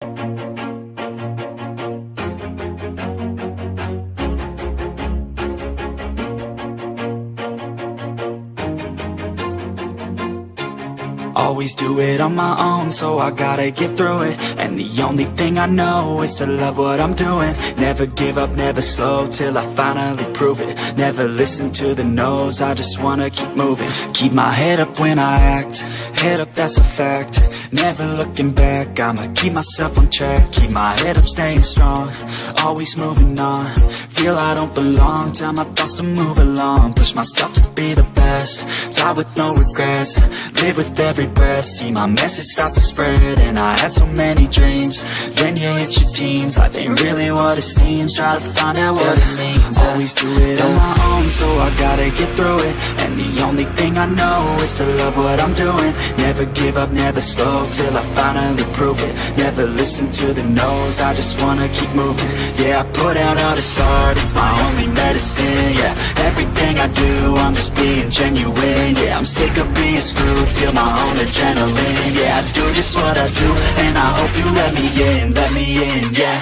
Always do it on my own, so I gotta get through it. And the only thing I know is to love what I'm doing. Never give up, never slow, till I finally prove it. Never listen to the no's, I just wanna keep moving. Keep my head up when I act, head up, that's a fact. Never looking back, I'ma keep myself on track. Keep my head up, staying strong, always moving on. Feel I don't belong, tell my thoughts to move along. Push myself to be the best, die with no regrets. Live with every breath, see my message start to spread. And I had so many dreams, then you hit your teens. Life ain't really what it seems, try to find out what it means. Always do it on my own, so I gotta get through it. And the only thing I know is to love what I'm doing. Never give up, never slow, till I finally prove it. Never listen to the no's, I just wanna keep moving. Yeah, I put out all this art, it's my only medicine. Yeah, everything I do, I'm just being genuine. Yeah, I'm sick of being screwed, feel my own adrenaline. Yeah, I do just what I do, and I hope you let me in, yeah.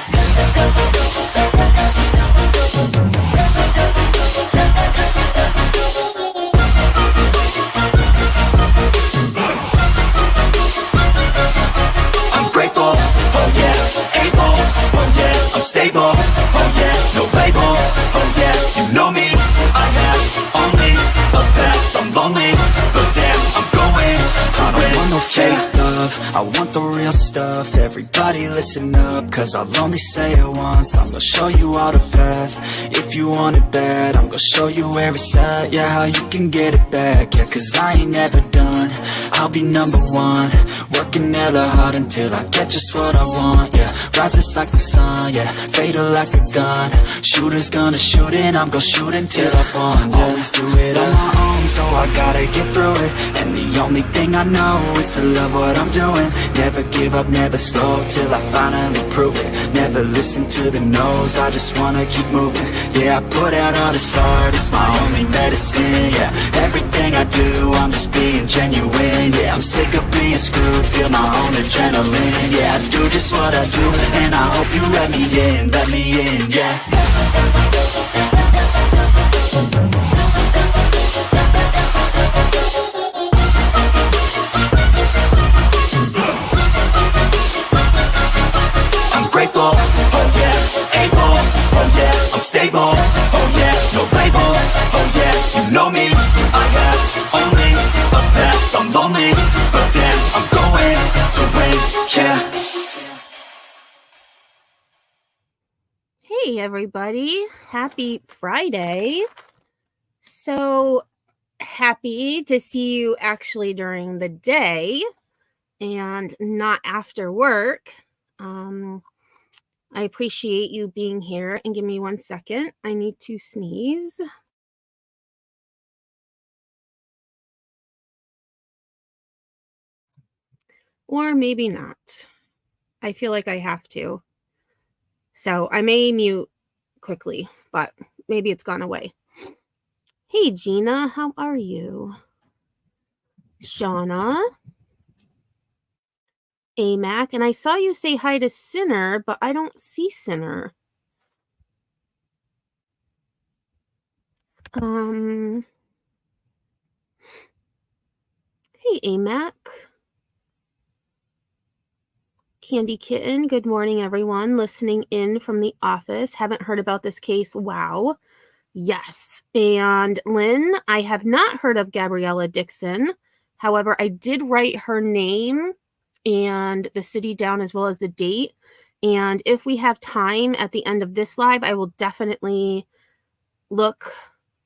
I'm grateful, oh yeah, able, oh yeah, I'm stable, oh yeah, no label, oh yeah, you know me, I have only a path, I'm lonely, but damn, I'm going to win. I don't want no fake love, I want the real stuff. Everybody listen up, cause I'll only say it once. I'm gonna show you all the path, if you want it bad. I'm gonna show you where it's at, yeah, how you can get it back. Yeah, cause I ain't never done, I'll be number one. Working hella hard until I get just what I want, yeah. Rises like the sun, yeah, fatal like a gun. Shooters gonna shoot and I'm gonna shoot until I fall, yeah. Always do it on my own, so I gotta get through it. And the only thing I know is to love what I'm doing. Never give up, never slow, till I finally prove it. Never listen to the no's, I just wanna keep moving. Yeah, I put out all this art, it's my only medicine. Yeah, everything I do, I'm just being genuine. Yeah, I'm sick of being screwed, feel my own adrenaline. Yeah, I do just what I do, and I hope you let me in, yeah. I'm grateful, oh yeah, able, oh yeah, I'm stable, oh yeah, no label, oh yeah, you know me, I have only a path, I'm lonely, but damn, I'm going to win, yeah. Hey everybody, happy Friday. So happy to see you actually during the day and not after work. I appreciate you being here, and give me 1 second. I need to sneeze. Or maybe not. I feel like I have to. So I may mute quickly, but maybe it's gone away. Hey Gina, how are you? Shauna? AMAC, and I saw you say hi to Sinner, but I don't see Sinner. Hey AMAC. Candy Kitten, good morning everyone listening in from the office. Haven't heard about this case. Wow. Yes. And Lynn, I have not heard of Gabriella Dixon. However, I did write her name and the city down as well as the date. And if we have time at the end of this live, I will definitely look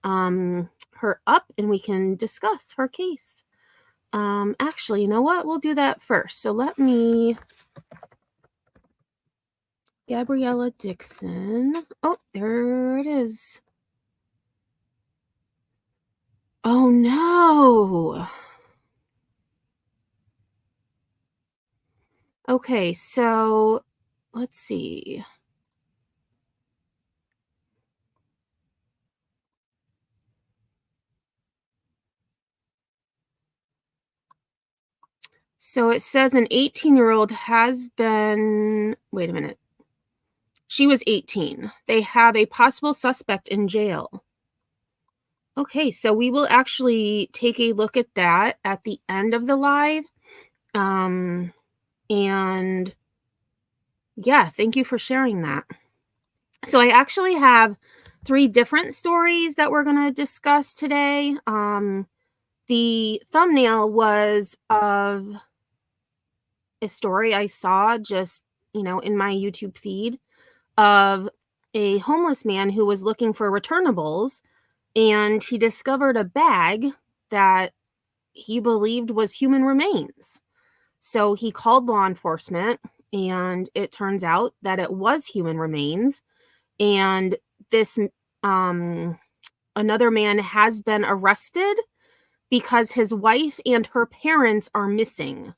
her up and we can discuss her case. Actually, you know what? We'll do that first. So let me... Gabriella Dixon. Oh, there it is. Oh, no. Okay, so let's see. So it says an 18-year-old has been, wait a minute. She was 18. They have a possible suspect in jail. Okay, so we will actually take a look at that at the end of the live. And yeah, thank you for sharing that. So I actually have 3 different stories that we're going to discuss today. The thumbnail was of a story I saw just, in my YouTube feed of a homeless man who was looking for returnables, and he discovered a bag that he believed was human remains. So he called law enforcement, and it turns out that it was human remains. And this another man has been arrested because his wife and her parents are missing.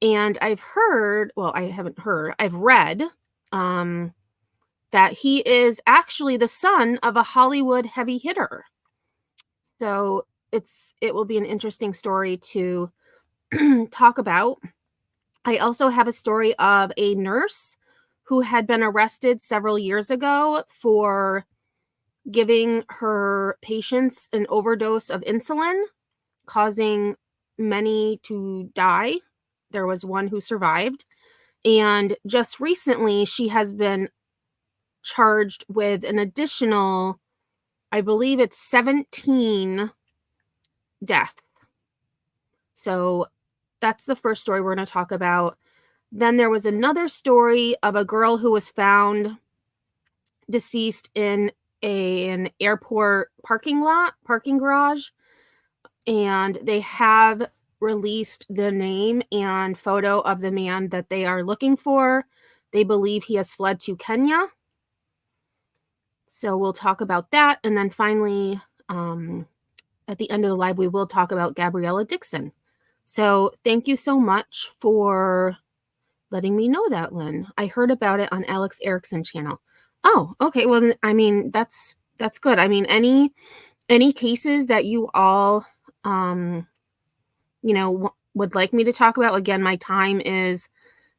And I've heard, well, I haven't heard, I've read that he is actually the son of a Hollywood heavy hitter. So it will be an interesting story to talk about. I also have a story of a nurse who had been arrested several years ago for giving her patients an overdose of insulin, causing many to die. There was one who survived. And just recently, she has been charged with an additional, I believe it's 17 deaths. So that's the first story we're going to talk about. Then there was another story of a girl who was found deceased in an airport parking garage, and they have released the name and photo of the man that they are looking for. They believe he has fled to Kenya. So we'll talk about that. And then finally, at the end of the live, we will talk about Gabriella Dixon. So thank you so much for letting me know that, Lynn. I heard about it on Alex Erickson channel. Oh, okay. Well, I mean, that's good. I mean, any cases that you all, would like me to talk about. Again, my time is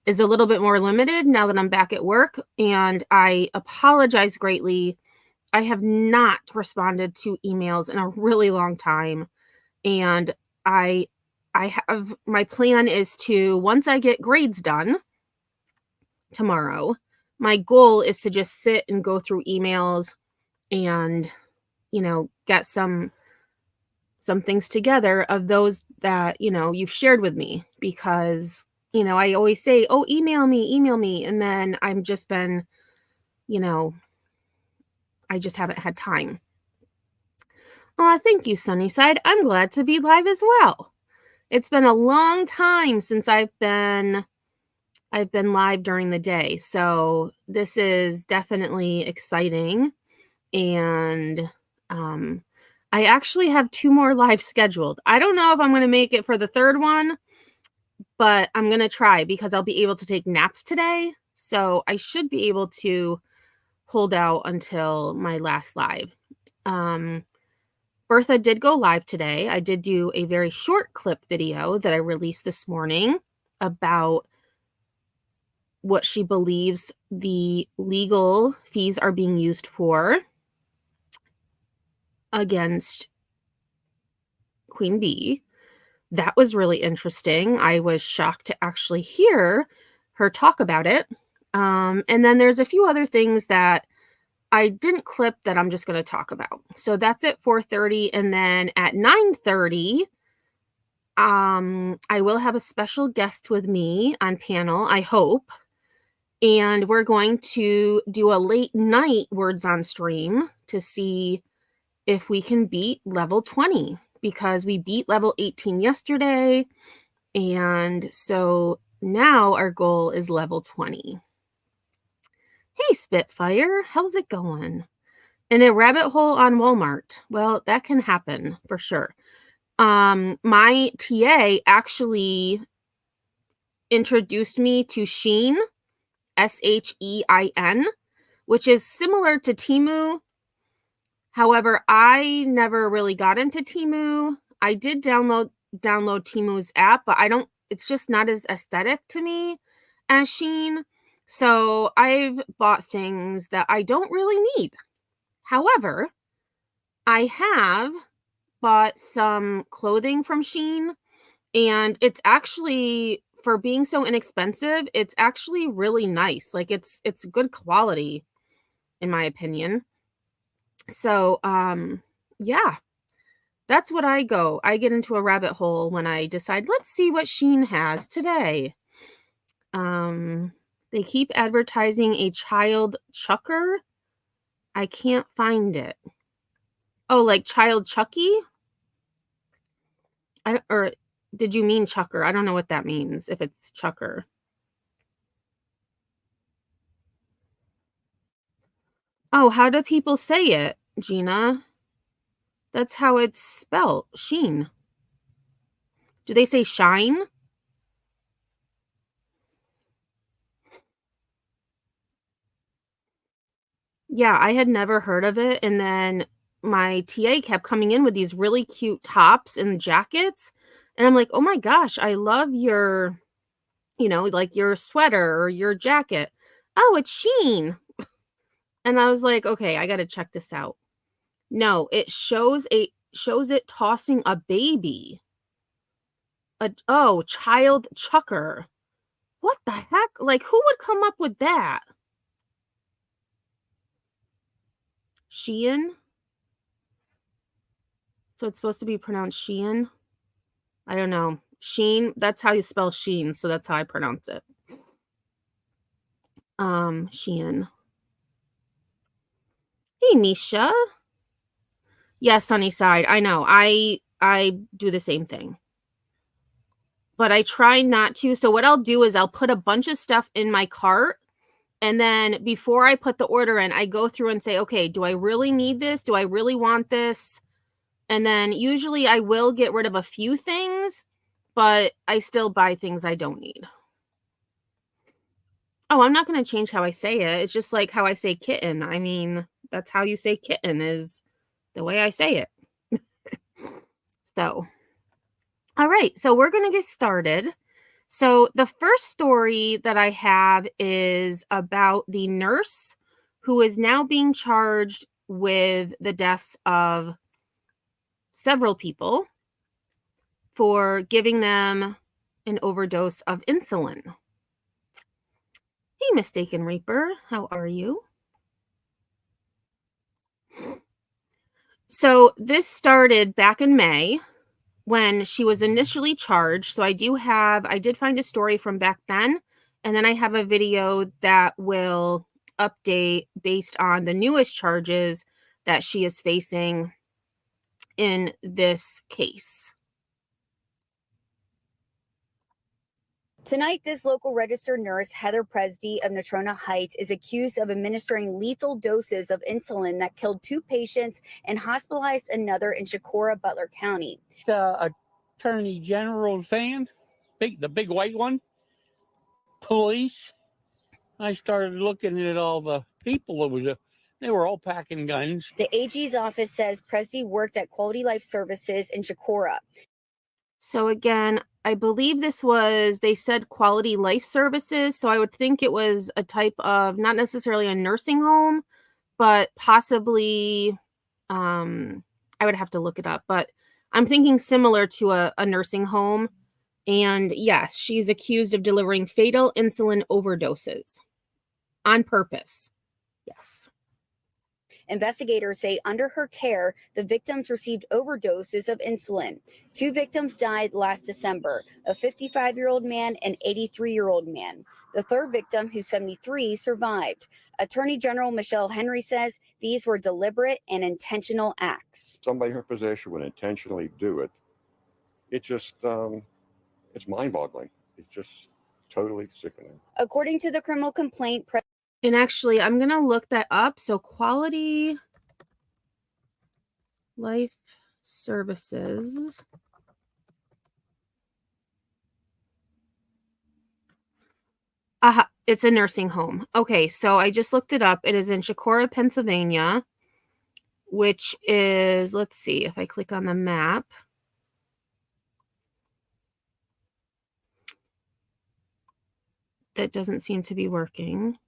a little bit more limited now that I'm back at work, and I apologize greatly. I have not responded to emails in a really long time, and I have, my plan is to, once I get grades done tomorrow, my goal is to just sit and go through emails and, get some things together of those that, you've shared with me, because, I always say, oh, email me. And then I've just been, I just haven't had time. Thank you, Sunnyside. I'm glad to be live as well. It's been a long time since I've been live during the day. So this is definitely exciting. And I actually have 2 more live scheduled. I don't know if I'm going to make it for the third one, but I'm going to try, because I'll be able to take naps today. So I should be able to hold out until my last live. Bertha did go live today. I did do a very short clip video that I released this morning about what she believes the legal fees are being used for against Queen Bee. That was really interesting. I was shocked to actually hear her talk about it. And then there's a few other things that I didn't clip that I'm just going to talk about. So that's at 4:30. And then at 9:30, I will have a special guest with me on panel, I hope. And we're going to do a late night words on stream to see if we can beat level 20, because we beat level 18 yesterday. And so now our goal is level 20. Hey, Spitfire, how's it going? In a rabbit hole on Walmart. Well, that can happen for sure. My TA actually introduced me to Shein, Shein, which is similar to Temu. However, I never really got into Temu. I did download Temu's app, but it's just not as aesthetic to me as Shein. So I've bought things that I don't really need. However, I have bought some clothing from Shein, and it's actually, for being so inexpensive, it's actually really nice. Like it's good quality in my opinion. So yeah, that's what I get into a rabbit hole when I decide, let's see what Shein has today. They keep advertising a child chucker. I can't find it. Oh, like child Chucky? Or did you mean chucker? I don't know what that means, if it's chucker. Oh, how do people say it, Gina? That's how it's spelled, Sheen. Do they say shine? Yeah, I had never heard of it, and then my TA kept coming in with these really cute tops and jackets, and I'm like, "Oh my gosh, I love your, like your sweater or your jacket." "Oh, it's Sheen." And I was like, "Okay, I gotta check this out." No, it shows it tossing a baby. Child chucker. What the heck? Like, who would come up with that? Shein? So it's supposed to be pronounced Shein? I don't know. Sheen, that's how you spell Sheen, so that's how I pronounce it. Shein. Hey, Misha. Yeah, Sunnyside. I know. I do the same thing. But I try not to. So what I'll do is I'll put a bunch of stuff in my cart, and then before I put the order in, I go through and say, okay, do I really need this? Do I really want this? And then usually I will get rid of a few things, but I still buy things I don't need. Oh, I'm not going to change how I say it. It's just like how I say kitten. I mean, that's how you say kitten, is the way I say it. So, all right. So we're going to get started. So the first story that I have is about the nurse who is now being charged with the deaths of several people for giving them an overdose of insulin. Hey, Mistaken Reaper, how are you? So this started back in May when she was initially charged. So I did find a story from back then, and then I have a video that will update based on the newest charges that she is facing in this case. Tonight, this local registered nurse, Heather Presdy of Natrona Heights, is accused of administering lethal doses of insulin that killed 2 patients and hospitalized another in Chicora, Butler County. The Attorney General's van, the big white one, police. I started looking at all the people that they were all packing guns. The AG's office says Presdy worked at Quality Life Services in Chicora. So again, I believe they said Quality Life Services, so I would think it was a type of, not necessarily a nursing home, but possibly, I would have to look it up, but I'm thinking similar to a nursing home. And yes, she's accused of delivering fatal insulin overdoses on purpose. Yes. Investigators say under her care, the victims received overdoses of insulin. 2 victims died last December, a 55-year-old man and 83-year-old man. The third victim, who's 73, survived. Attorney General Michelle Henry says these were deliberate and intentional acts. Somebody in her position would intentionally do it. It just, it's mind-boggling. It's just totally sickening. According to the criminal complaint, and actually, I'm going to look that up. So Quality Life Services. It's a nursing home. Okay, so I just looked it up. It is in Chicora, Pennsylvania, which is, let's see if I click on the map. that doesn't seem to be working.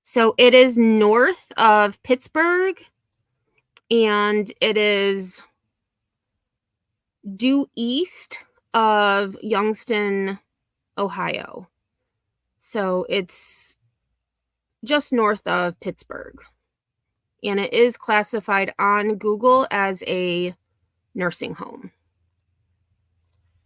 So it is north of Pittsburgh, and it is due east of Youngstown, Ohio. So it's just north of Pittsburgh. And it is classified on Google as a nursing home.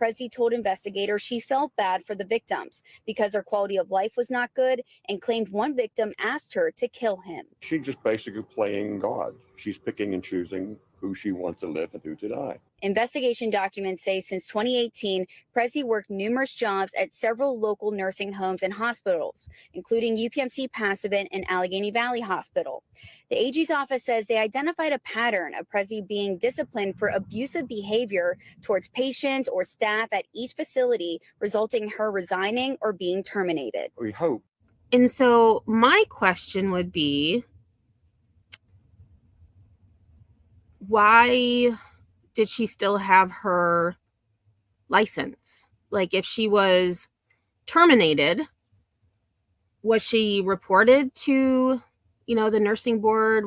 Prezi told investigators she felt bad for the victims because their quality of life was not good and claimed one victim asked her to kill him. She's just basically playing God. She's picking and choosing who she wants to live and who to die. Investigation documents say since 2018, Prezi worked numerous jobs at several local nursing homes and hospitals, including UPMC Passavant and Allegheny Valley Hospital. The AG's office says they identified a pattern of Prezi being disciplined for abusive behavior towards patients or staff at each facility, resulting in her resigning or being terminated. We hope. And so my question would be, why did she still have her license? Like, if she was terminated, was she reported to, the nursing board?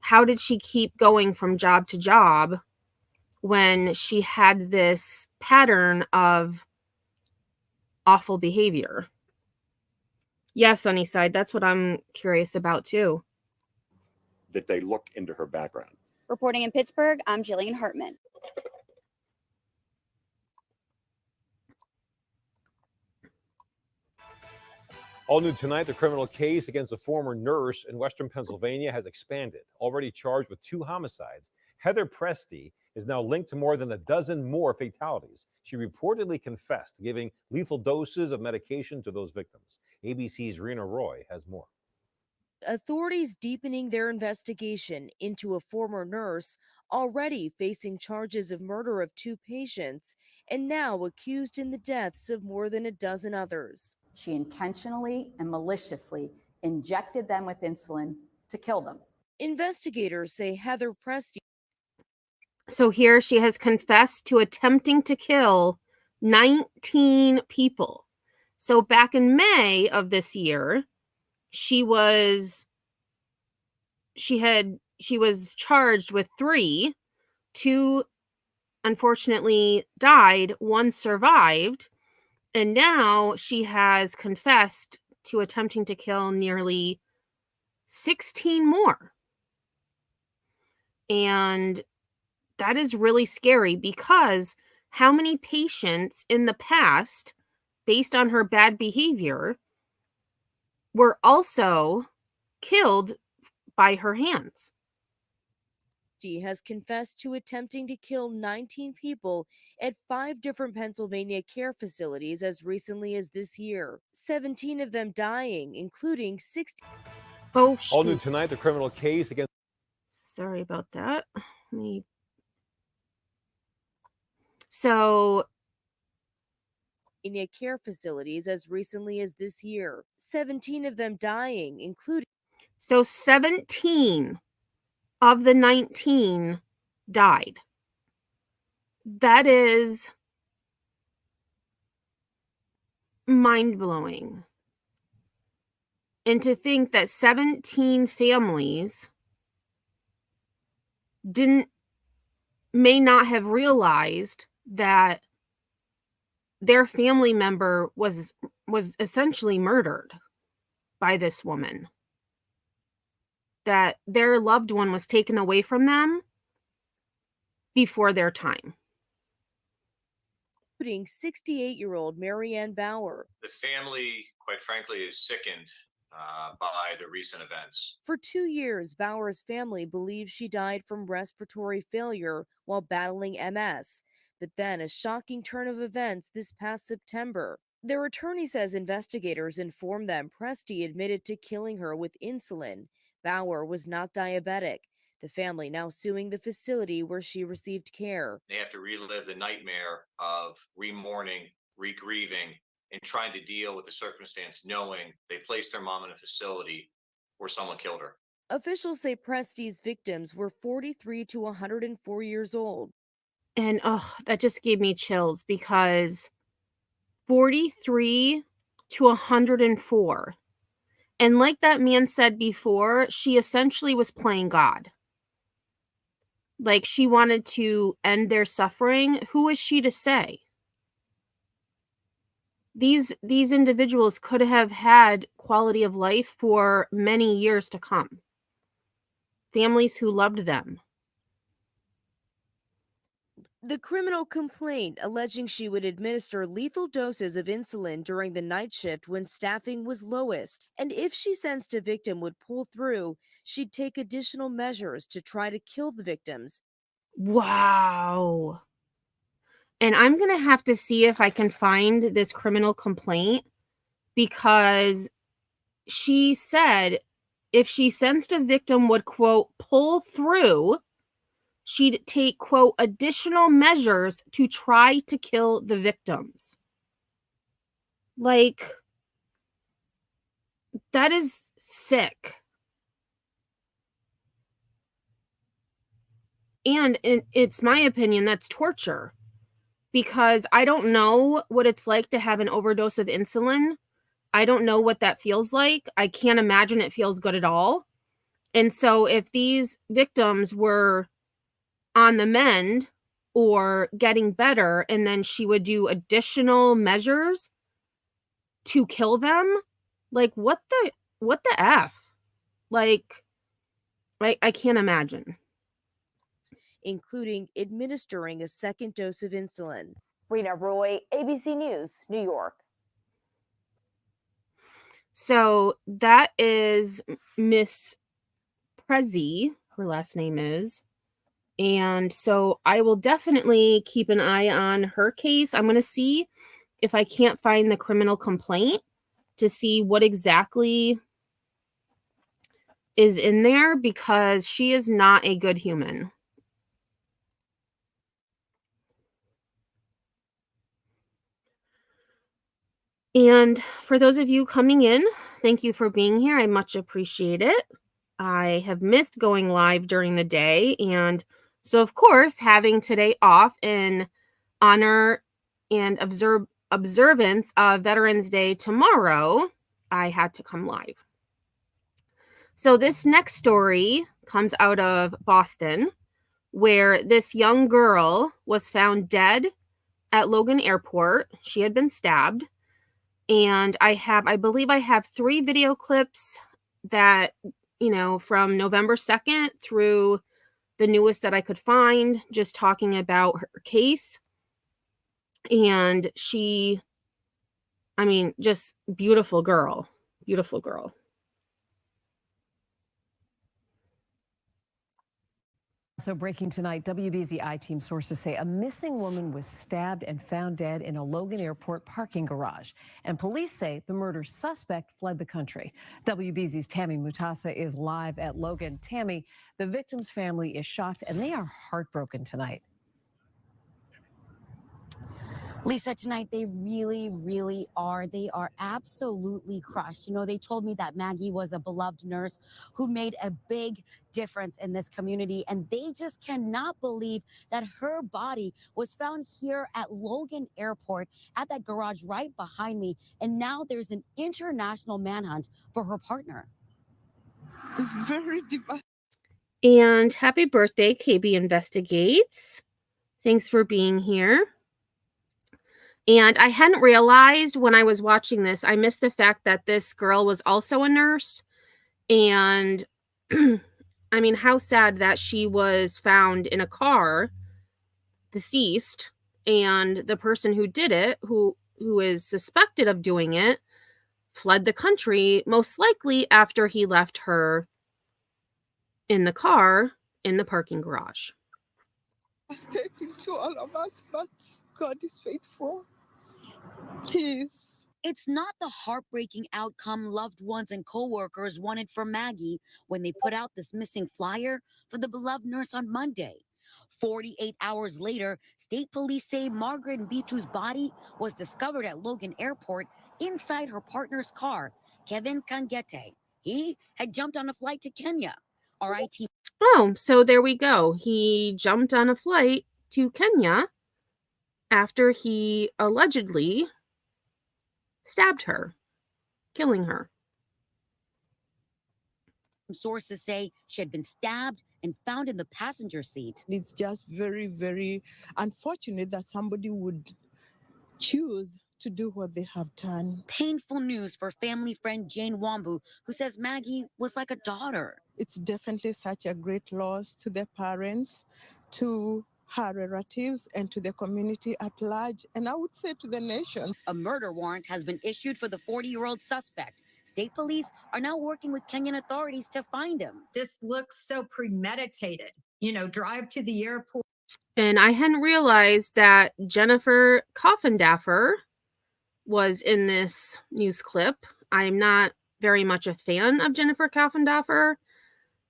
How did she keep going from job to job when she had this pattern of awful behavior? Yes, Sunnyside, that's what I'm curious about too. That they look into her background. Reporting in Pittsburgh, I'm Jillian Hartman. All new tonight, the criminal case against a former nurse in Western Pennsylvania has expanded. Already charged with 2 homicides, Heather Presti is now linked to more than a dozen more fatalities. She reportedly confessed to giving lethal doses of medication to those victims. ABC's Rena Roy has more. Authorities deepening their investigation into a former nurse already facing charges of murder of 2 patients and now accused in the deaths of more than a dozen others. She intentionally and maliciously injected them with insulin to kill them. Investigators say Heather Presti. So here she has confessed to attempting to kill 19 people. So back in May of this year, she was charged with 3. 2 unfortunately died, 1 survived, and now she has confessed to attempting to kill nearly 16 more. And that is really scary, because how many patients in the past, based on her bad behavior, were also killed by her hands? Has confessed to attempting to kill 19 people at 5 different Pennsylvania care facilities as recently as this year. 17 of them dying, including 60. Oh, shoot. All new tonight, the criminal case against. Sorry about that. So care facilities as recently as this year. 17 of them dying, including. So 17 of the 19 died. That is mind-blowing. And to think that 17 families may not have realized that their family member was essentially murdered by this woman. That their loved one was taken away from them before their time. Including 68-year-old Marianne Bauer. The family, quite frankly, is sickened by the recent events. For 2 years, Bauer's family believes she died from respiratory failure while battling MS. But then a shocking turn of events this past September. Their attorney says investigators informed them Presti admitted to killing her with insulin. Bauer was not diabetic. The family now suing the facility where she received care. They have to relive the nightmare of re-mourning, re-grieving, and trying to deal with the circumstance knowing they placed their mom in a facility where someone killed her. Officials say Presti's victims were 43 to 104 years old. And that just gave me chills, because 43 to 104. And like that man said before, she essentially was playing God. Like, she wanted to end their suffering. Who is she to say? These individuals could have had quality of life for many years to come. Families who loved them. The criminal complaint alleging she would administer lethal doses of insulin during the night shift when staffing was lowest, and if she sensed a victim would pull through, she'd take additional measures to try to kill the victims. Wow. And I'm going to have to see if I can find this criminal complaint, because she said if she sensed a victim would, quote, pull through, she'd take, quote, additional measures to try to kill the victims. Like, that is sick. And it's my opinion that's torture, because I don't know what it's like to have an overdose of insulin. I don't know what that feels like. I can't imagine it feels good at all. And so if these victims were on the mend or getting better, and then she would do additional measures to kill them, like, what the F? Like, I can't imagine. Including administering a second dose of insulin. Rena Roy, ABC News, New York. So that is Miss Prezi, her last name is. And so I will definitely keep an eye on her case. I'm going to see if I can't find the criminal complaint to see what exactly is in there, because she is not a good human. And for those of you coming in, thank you for being here. I much appreciate it. I have missed going live during the day. And so, of course, having today off in honor and observance of Veterans Day tomorrow, I had to come live. So this next story comes out of Boston, where this young girl was found dead at Logan Airport. She had been stabbed. And I believe I have 3 video clips that, from November 2nd through the newest that I could find, just talking about her case. And she, just beautiful girl. Beautiful girl. So breaking tonight, WBZ I-Team sources say a missing woman was stabbed and found dead in a Logan Airport parking garage. And police say the murder suspect fled the country. WBZ's Tammy Mutasa is live at Logan. Tammy, the victim's family is shocked and they are heartbroken tonight. Lisa, tonight they really, really are. They are absolutely crushed. They told me that Maggie was a beloved nurse who made a big difference in this community, and they just cannot believe that her body was found here at Logan Airport at that garage right behind me. And now there's an international manhunt for her partner. It's very devastating. And happy birthday, KB Investigates. Thanks for being here. And I hadn't realized when I was watching this, I missed the fact that this girl was also a nurse. And how sad that she was found in a car, deceased, and the person who did it, who is suspected of doing it, fled the country, most likely after he left her in the car in the parking garage. Devastating to all of us, but God is faithful. It's not the heartbreaking outcome loved ones and co-workers wanted for Maggie when they put out this missing flyer for the beloved nurse on Monday. 48 hours later, state police say Margaret Mbitu's body was discovered at Logan Airport inside her partner's car, Kevin Kangete. He had jumped on a flight to Kenya. Oh, so there we go. He jumped on a flight to Kenya after he allegedly stabbed her, killing her. Sources say she had been stabbed and found in the passenger seat. It's just very, very unfortunate that somebody would choose to do what they have done. Painful news for family friend Jane Wambu, who says Maggie was like a daughter. It's definitely such a great loss to their parents, to her relatives, and to the community at large, and I would say to the nation. A murder warrant has been issued for the 40-year-old suspect. State police are now working with Kenyan authorities to find him. This looks so premeditated. You know, drive to the airport. And I hadn't realized that Jennifer Coffindaffer was in this news clip. I'm not very much a fan of Jennifer Coffindaffer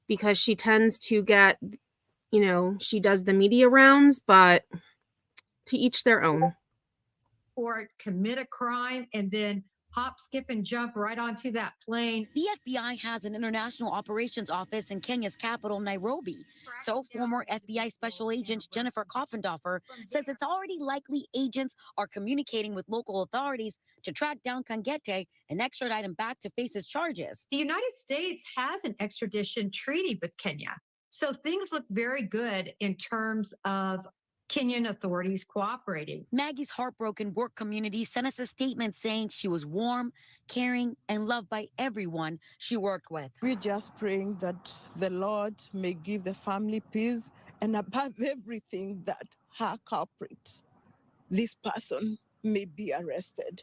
because she tends to get, you know, she does the media rounds, but to each their own. Or commit a crime and then hop, skip, and jump right onto that plane. The FBI has an international operations office in Kenya's capital, Nairobi. So former FBI Special Agent Jennifer Coffindaffer says it's already likely agents are communicating with local authorities to track down Kangete and extradite him back to face his charges. The United States has an extradition treaty with Kenya. So things look very good in terms of Kenyan authorities cooperating. Maggie's heartbroken work community sent us a statement saying she was warm, caring, and loved by everyone she worked with. We're just praying that the Lord may give the family peace, and above everything, that her culprit, this person, may be arrested.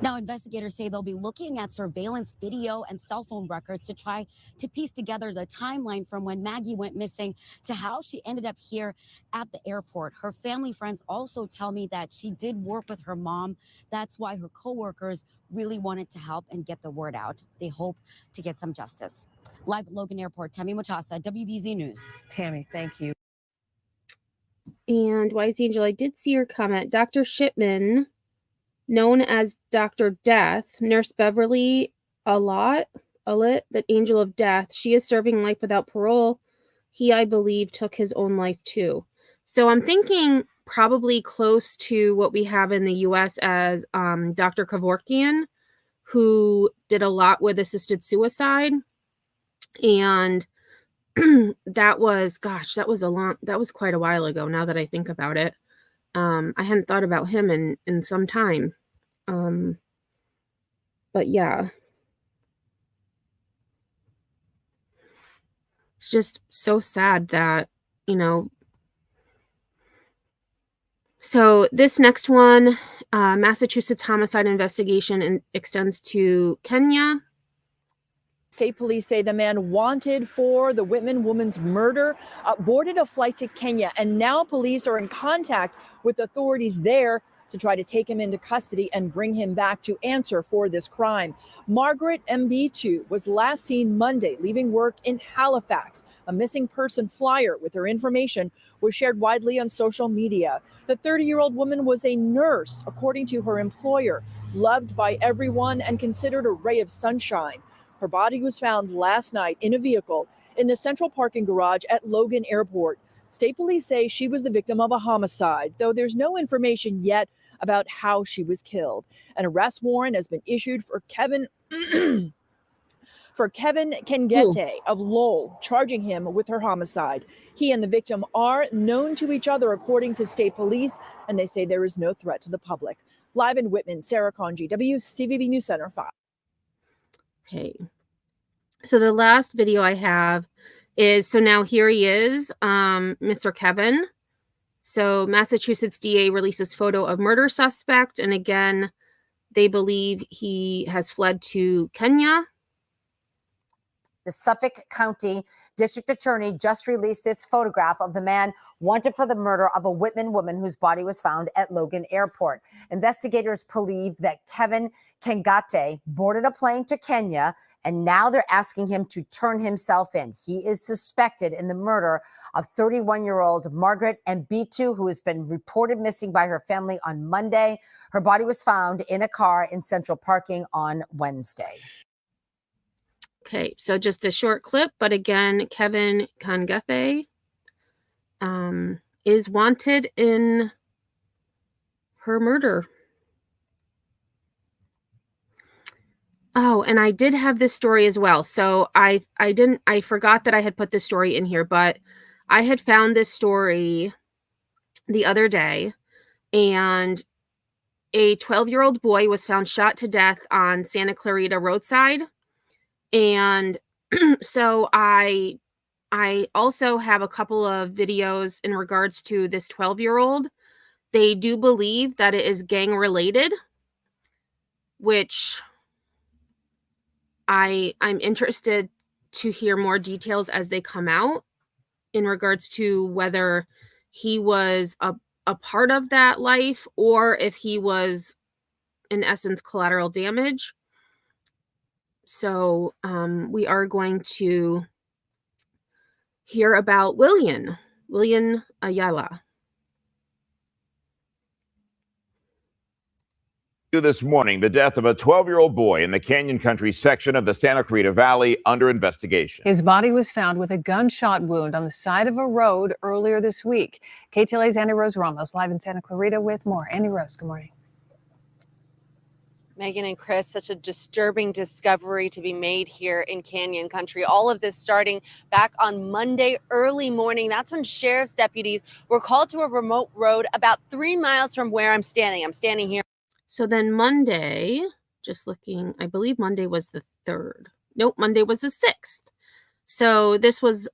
Now, investigators say they'll be looking at surveillance video and cell phone records to try to piece together the timeline from when Maggie went missing to how she ended up here at the airport. Her family friends also tell me that she did work with her mom. That's why her coworkers really wanted to help and get the word out. They hope to get some justice. Live at Logan Airport, Tammy Mutasa, WBZ News. Tammy, thank you. And Wise Angel, I did see your comment. Dr. Shipman, known as Dr. Death, Nurse Beverly Alit, that angel of death, she is serving life without parole. He, I believe, took his own life too. So I'm thinking probably close to what we have in the U.S. as Dr. Kevorkian, who did a lot with assisted suicide. And that was quite a while ago now that I think about it. I hadn't thought about him in some time. But yeah. It's just so sad that, you know. So this next one, Massachusetts homicide investigation extends to Kenya. State police say the man wanted for the Whitman woman's murder boarded a flight to Kenya, and now police are in contact with authorities there to try to take him into custody and bring him back to answer for this crime. Margaret Mbitu was last seen Monday leaving work in Halifax. A missing person flyer with her information was shared widely on social media. The 30-year-old woman was a nurse, according to her employer, loved by everyone and considered a ray of sunshine. Her body was found last night in a vehicle in the central parking garage at Logan Airport. State police say she was the victim of a homicide, though there's no information yet about how she was killed. An arrest warrant has been issued for Kevin Kangete of Lowell, charging him with her homicide. He and the victim are known to each other, according to state police, and they say there is no threat to the public. Live in Whitman, Sarah Conji, WCVB News Center 5. Okay. So the last video I have is, so now here he is, Mr. Kevin. So Massachusetts DA releases photo of murder suspect. And again, they believe he has fled to Kenya. The Suffolk County District Attorney just released this photograph of the man wanted for the murder of a Whitman woman whose body was found at Logan Airport. Investigators believe that Kevin Kangate boarded a plane to Kenya, and now they're asking him to turn himself in. He is suspected in the murder of 31-year-old Margaret Mbitu, who has been reported missing by her family on Monday. Her body was found in a car in central parking on Wednesday. Okay, so just a short clip, but again, Kevin Kangethe is wanted in her murder. Oh, and I did have this story as well. So I forgot that I had put this story in here, but I had found this story the other day, and a 12-year-old boy was found shot to death on Santa Clarita roadside. And so I also have a couple of videos in regards to this 12-year-old. They do believe that it is gang related, which I'm interested to hear more details as they come out in regards to whether he was a part of that life or if he was, in essence, collateral damage. So we are going to hear about Willian Ayala. This morning, the death of a 12-year-old boy in the Canyon Country section of the Santa Clarita Valley under investigation. His body was found with a gunshot wound on the side of a road earlier this week. KTLA's Annie Rose Ramos live in Santa Clarita with more. Annie Rose, good morning. Megan and Chris, such a disturbing discovery to be made here in Canyon Country. All of this starting back on Monday early morning. That's when sheriff's deputies were called to a remote road about 3 miles from where I'm standing. I'm standing here. So then Monday, just looking, I believe Monday was the 3rd. Nope, Monday was the 6th. So this was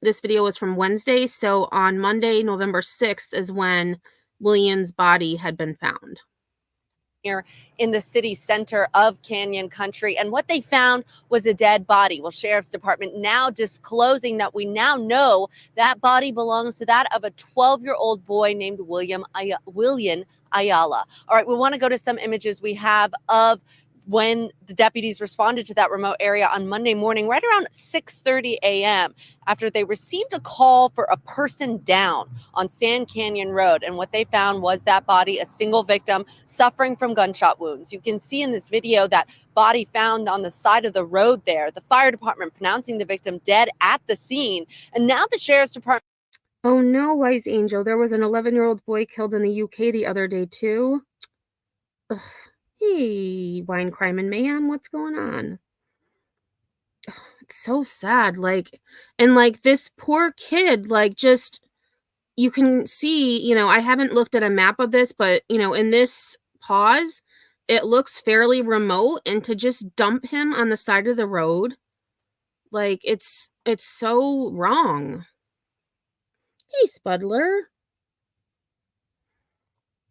this video was from Wednesday. So on Monday, November 6th is when Williams' body had been found. Here in the city center of Canyon Country, and what they found was a dead body. Well, Sheriff's Department now disclosing that we now know that body belongs to that of a 12-year-old boy named Willian Ayala. All right, we want to go to some images we have of when the deputies responded to that remote area on Monday morning, right around 6:30 a.m. after they received a call for a person down on Sand Canyon Road. And what they found was that body, a single victim suffering from gunshot wounds. You can see in this video that body found on the side of the road there. The fire department pronouncing the victim dead at the scene. And now the sheriff's department. Oh no, Wise Angel. There was an 11-year-old boy killed in the UK the other day too. Ugh. Hey, Wine, Crime, and Mayhem, what's going on? Ugh, it's so sad. Like, and like this poor kid, like just, you can see, you know, I haven't looked at a map of this, but, you know, in this pause, it looks fairly remote, and to just dump him on the side of the road, like, it's so wrong. Hey, Spudler.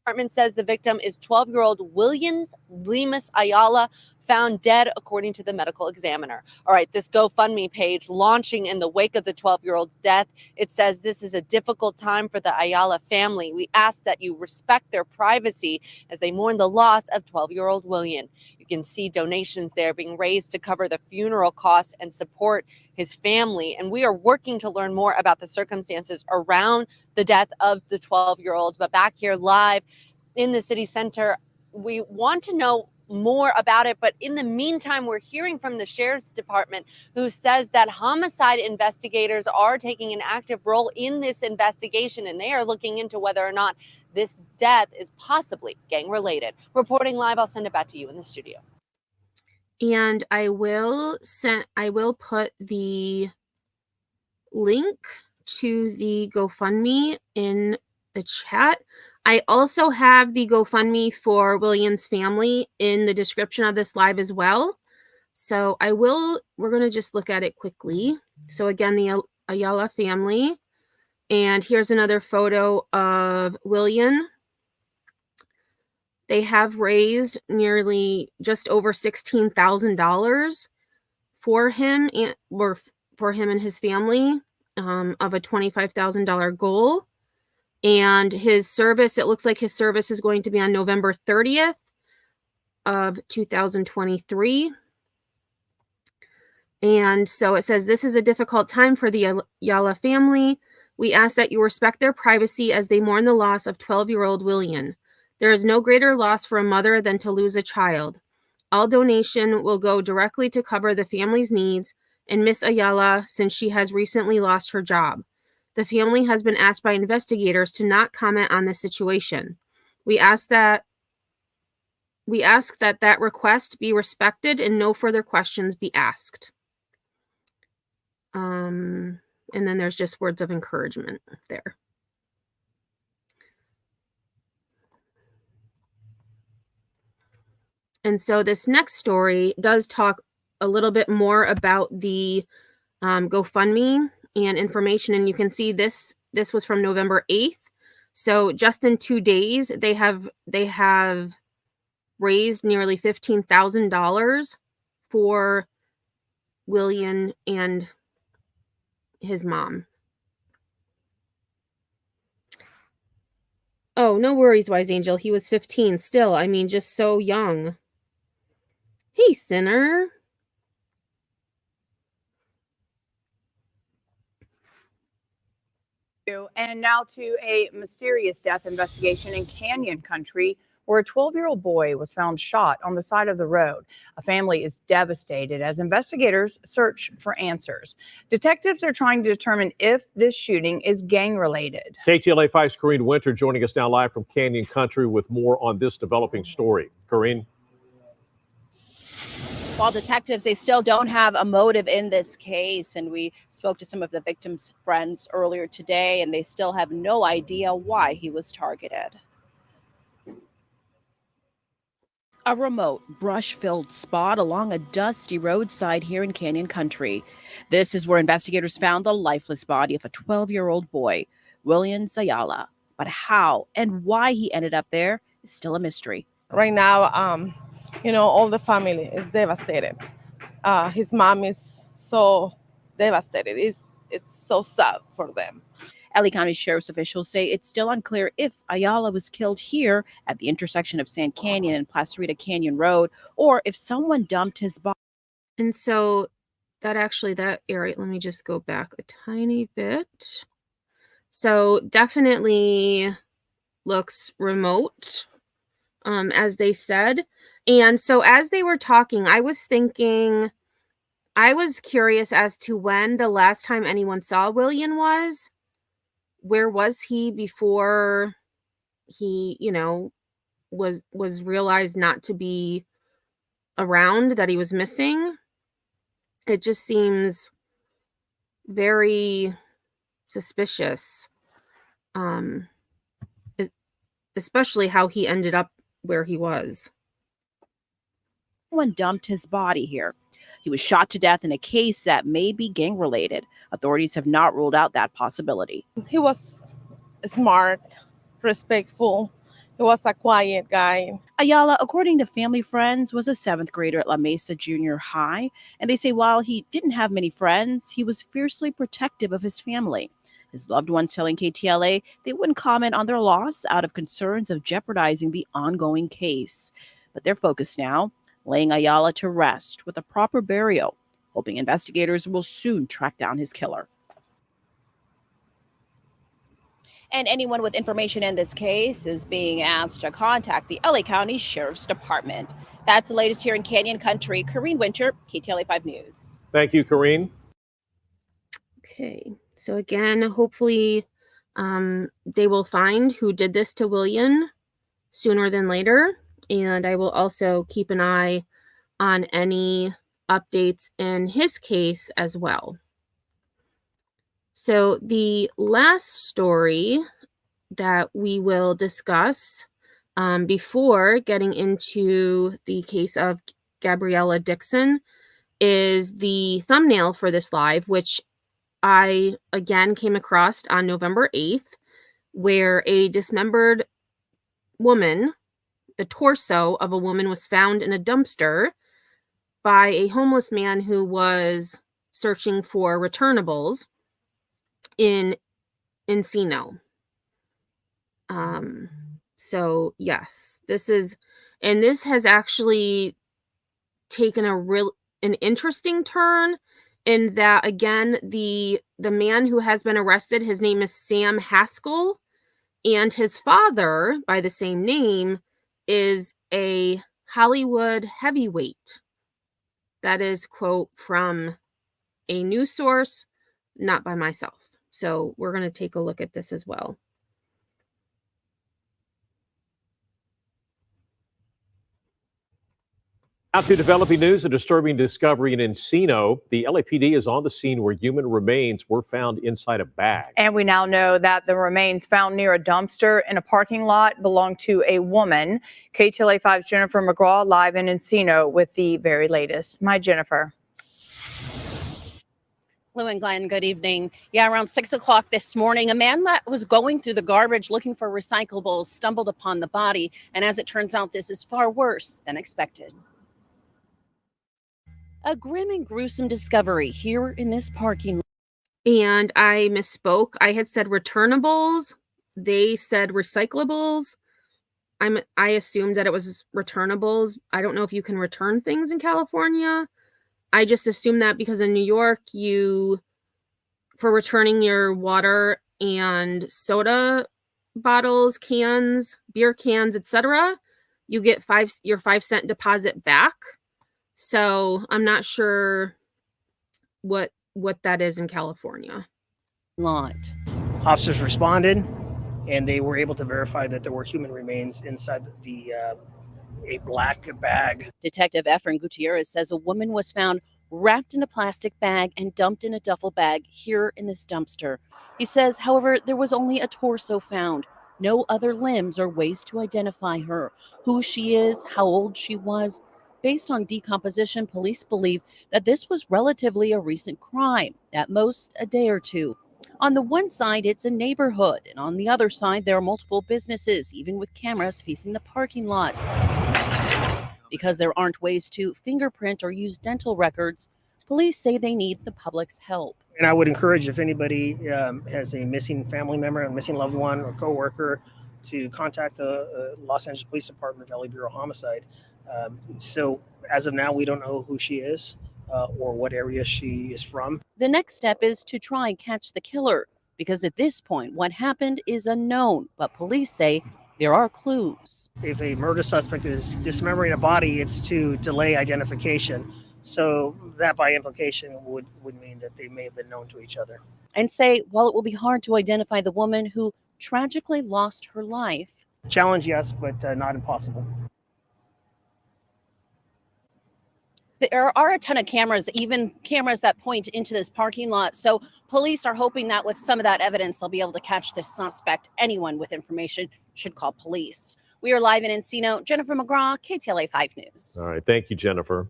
Department says the victim is 12-year-old Willians Lemus Ayala, found dead according to the medical examiner. All right, this GoFundMe page launching in the wake of the 12-year-old's death. It says this is a difficult time for the Ayala family. We ask that you respect their privacy as they mourn the loss of 12-year-old Willian. You can see donations there being raised to cover the funeral costs and support his family. And we are working to learn more about the circumstances around the death of the 12-year-old. But back here live in the city center, we want to know more about it. But in the meantime, we're hearing from the sheriff's department, who says that homicide investigators are taking an active role in this investigation, and they are looking into whether or not this death is possibly gang related. Reporting live, I'll send it back to you in the studio. And I will put the link to the GoFundMe in the chat. I also have the GoFundMe for Williams' family in the description of this live as well. So we're going to just look at it quickly. So again, the Ayala family. And here's another photo of Willian. They have raised nearly just over $16,000 for him and his family, of a $25,000 goal. And his service, it looks like his service is going to be on November 30th of 2023. And so it says, this is a difficult time for the Ayala family. We ask that you respect their privacy as they mourn the loss of 12-year-old Willian. There is no greater loss for a mother than to lose a child. All donation will go directly to cover the family's needs and Miss Ayala, since she has recently lost her job. The family has been asked by investigators to not comment on the situation. We ask that request be respected and no further questions be asked. And then there's just words of encouragement there. And so this next story does talk a little bit more about the GoFundMe and information. And you can see this was from November 8th. So just in 2 days, they have raised nearly $15,000 for Willian and his mom. Oh, no worries, Wise Angel. He was 15 still. I mean, just so young. Hey, Sinner. And now to a mysterious death investigation in Canyon Country, where a 12-year-old boy was found shot on the side of the road. A family is devastated as investigators search for answers. Detectives are trying to determine if this shooting is gang-related. KTLA 5's Corrine Winter joining us now live from Canyon Country with more on this developing story. Corrine? While detectives, they still don't have a motive in this case, and we spoke to some of the victim's friends earlier today, and they still have no idea why he was targeted. A remote, brush-filled spot along a dusty roadside here in Canyon Country. This is where investigators found the lifeless body of a 12-year-old boy, Willians Ayala. But how and why he ended up there is still a mystery. Right now, all the family is devastated. His mom is so devastated. It's so sad for them. LA County Sheriff's officials say it's still unclear if Ayala was killed here at the intersection of Sand Canyon and Placerita Canyon Road, or if someone dumped his body. And so that area, let me just go back a tiny bit. So definitely looks remote, as they said. And so as they were talking, I was curious as to when the last time anyone saw Willian was. Where was he before he, was realized not to be around, that he was missing? It just seems very suspicious, especially how he ended up where he was. Someone dumped his body here. He was shot to death in a case that may be gang-related. Authorities have not ruled out that possibility. He was smart, respectful. He was a quiet guy. Ayala, according to family friends, was a 7th grader at La Mesa Junior High, and they say while he didn't have many friends, he was fiercely protective of his family. His loved ones telling KTLA they wouldn't comment on their loss out of concerns of jeopardizing the ongoing case. But they're focused now, laying Ayala to rest with a proper burial, hoping investigators will soon track down his killer. And anyone with information in this case is being asked to contact the LA County Sheriff's Department. That's the latest here in Canyon Country. Corrine Winter, KTLA 5 News. Thank you, Corrine. Okay, so again, hopefully they will find who did this to Willian sooner than later. And I will also keep an eye on any updates in his case as well. So the last story that we will discuss before getting into the case of Gabriella Dixon is the thumbnail for this live, which I again came across on November 8th, where a dismembered woman, the torso of a woman, was found in a dumpster by a homeless man who was searching for returnables in Encino. So yes, this has actually taken an interesting turn, in that, again, the man who has been arrested, his name is Sam Haskell, and his father, by the same name, is a Hollywood heavyweight. That is quote from a news source, not by myself. So we're going to take a look at this as well. Out to developing news, a disturbing discovery in Encino. The LAPD is on the scene where human remains were found inside a bag. And we now know that the remains found near a dumpster in a parking lot belonged to a woman. KTLA 5's Jennifer McGraw live in Encino with the very latest. My Jennifer. Lou and Glenn, good evening. Yeah, around 6 o'clock this morning, a man that was going through the garbage looking for recyclables stumbled upon the body. And as it turns out, this is far worse than expected. A grim and gruesome discovery here in this parking lot. And I misspoke. I had said returnables. They said recyclables. I assumed that it was returnables. I don't know if you can return things in California. I just assumed that because in New York, for returning your water and soda bottles, cans, beer cans, etc., you get your 5-cent deposit back. So I'm not sure what that is in California. Officers responded, and they were able to verify that there were human remains inside a black bag. Detective Efren Gutierrez says a woman was found wrapped in a plastic bag and dumped in a duffel bag here in this dumpster. He says, however, there was only a torso found. No other limbs or ways to identify her, who she is, how old she was. Based on decomposition, police believe that this was relatively a recent crime, at most a day or two. On the one side, it's a neighborhood, and on the other side, there are multiple businesses, even with cameras facing the parking lot. Because there aren't ways to fingerprint or use dental records, police say they need the public's help. And I would encourage, if anybody has a missing family member, a missing loved one, or coworker, to contact the Los Angeles Police Department, LA Bureau of Homicide. So as of now, we don't know who she is or what area she is from. The next step is to try and catch the killer, because at this point, what happened is unknown, but police say there are clues. If a murder suspect is dismembering a body, it's to delay identification. So that by implication would mean that they may have been known to each other. And say, while it will be hard to identify the woman who tragically lost her life. Challenge, yes, but not impossible. There are a ton of cameras, even cameras that point into this parking lot. So police are hoping that with some of that evidence, they'll be able to catch this suspect. Anyone with information should call police. We are live in Encino. Jennifer McGraw, KTLA 5 News. All right. Thank you, Jennifer.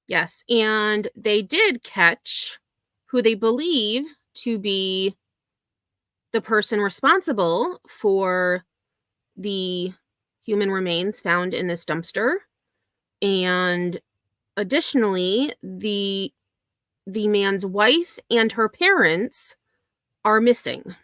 Yes. And they did catch who they believe to be the person responsible for the human remains found in this dumpster. And additionally, the man's wife and her parents are missing.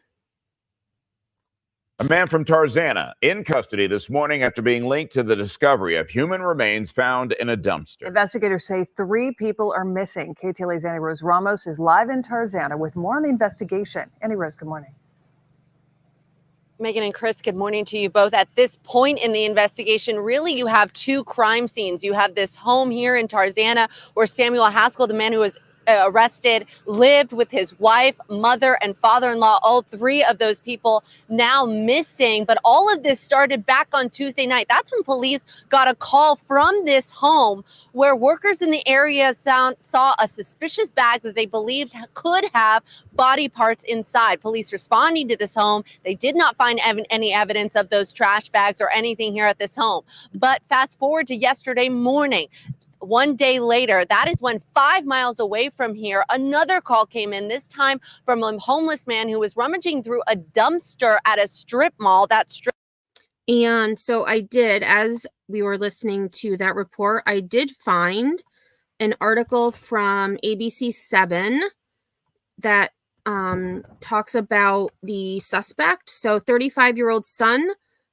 A man from Tarzana in custody this morning after being linked to the discovery of human remains found in a dumpster. Investigators say 3 people are missing. KTLA's Annie Rose Ramos is live in Tarzana with more on the investigation. Annie Rose, good morning. Megan and Chris, good morning to you both. At this point in the investigation, really you have 2 crime scenes. You have this home here in Tarzana where Samuel Haskell, the man who was arrested, lived with his wife, mother, and father-in-law. All 3 of those people now missing. But all of this started back on Tuesday night. That's when police got a call from this home where workers in the area saw a suspicious bag that they believed could have body parts inside. Police responding to this home, they did not find any evidence of those trash bags or anything here at this home. But fast forward to yesterday morning. One day later, that is when 5 miles away from here, another call came in, this time from a homeless man who was rummaging through a dumpster at a strip mall. And so I did, as we were listening to that report, I did find an article from ABC 7 that talks about the suspect. So 35-year-old son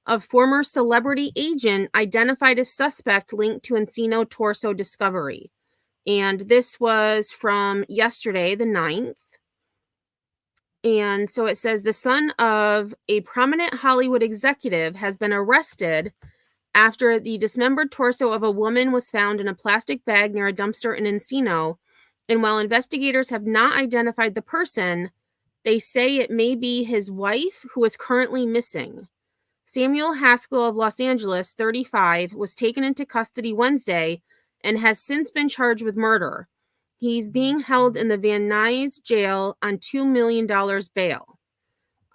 of former celebrity agent identified as suspect linked to Encino torso discovery. And this was from yesterday, the 9th. And so it says the son of a prominent Hollywood executive has been arrested after the dismembered torso of a woman was found in a plastic bag near a dumpster in Encino. And while investigators have not identified the person, they say it may be his wife, who is currently missing. Samuel Haskell of Los Angeles, 35, was taken into custody Wednesday and has since been charged with murder. He's being held in the Van Nuys jail on $2 million bail.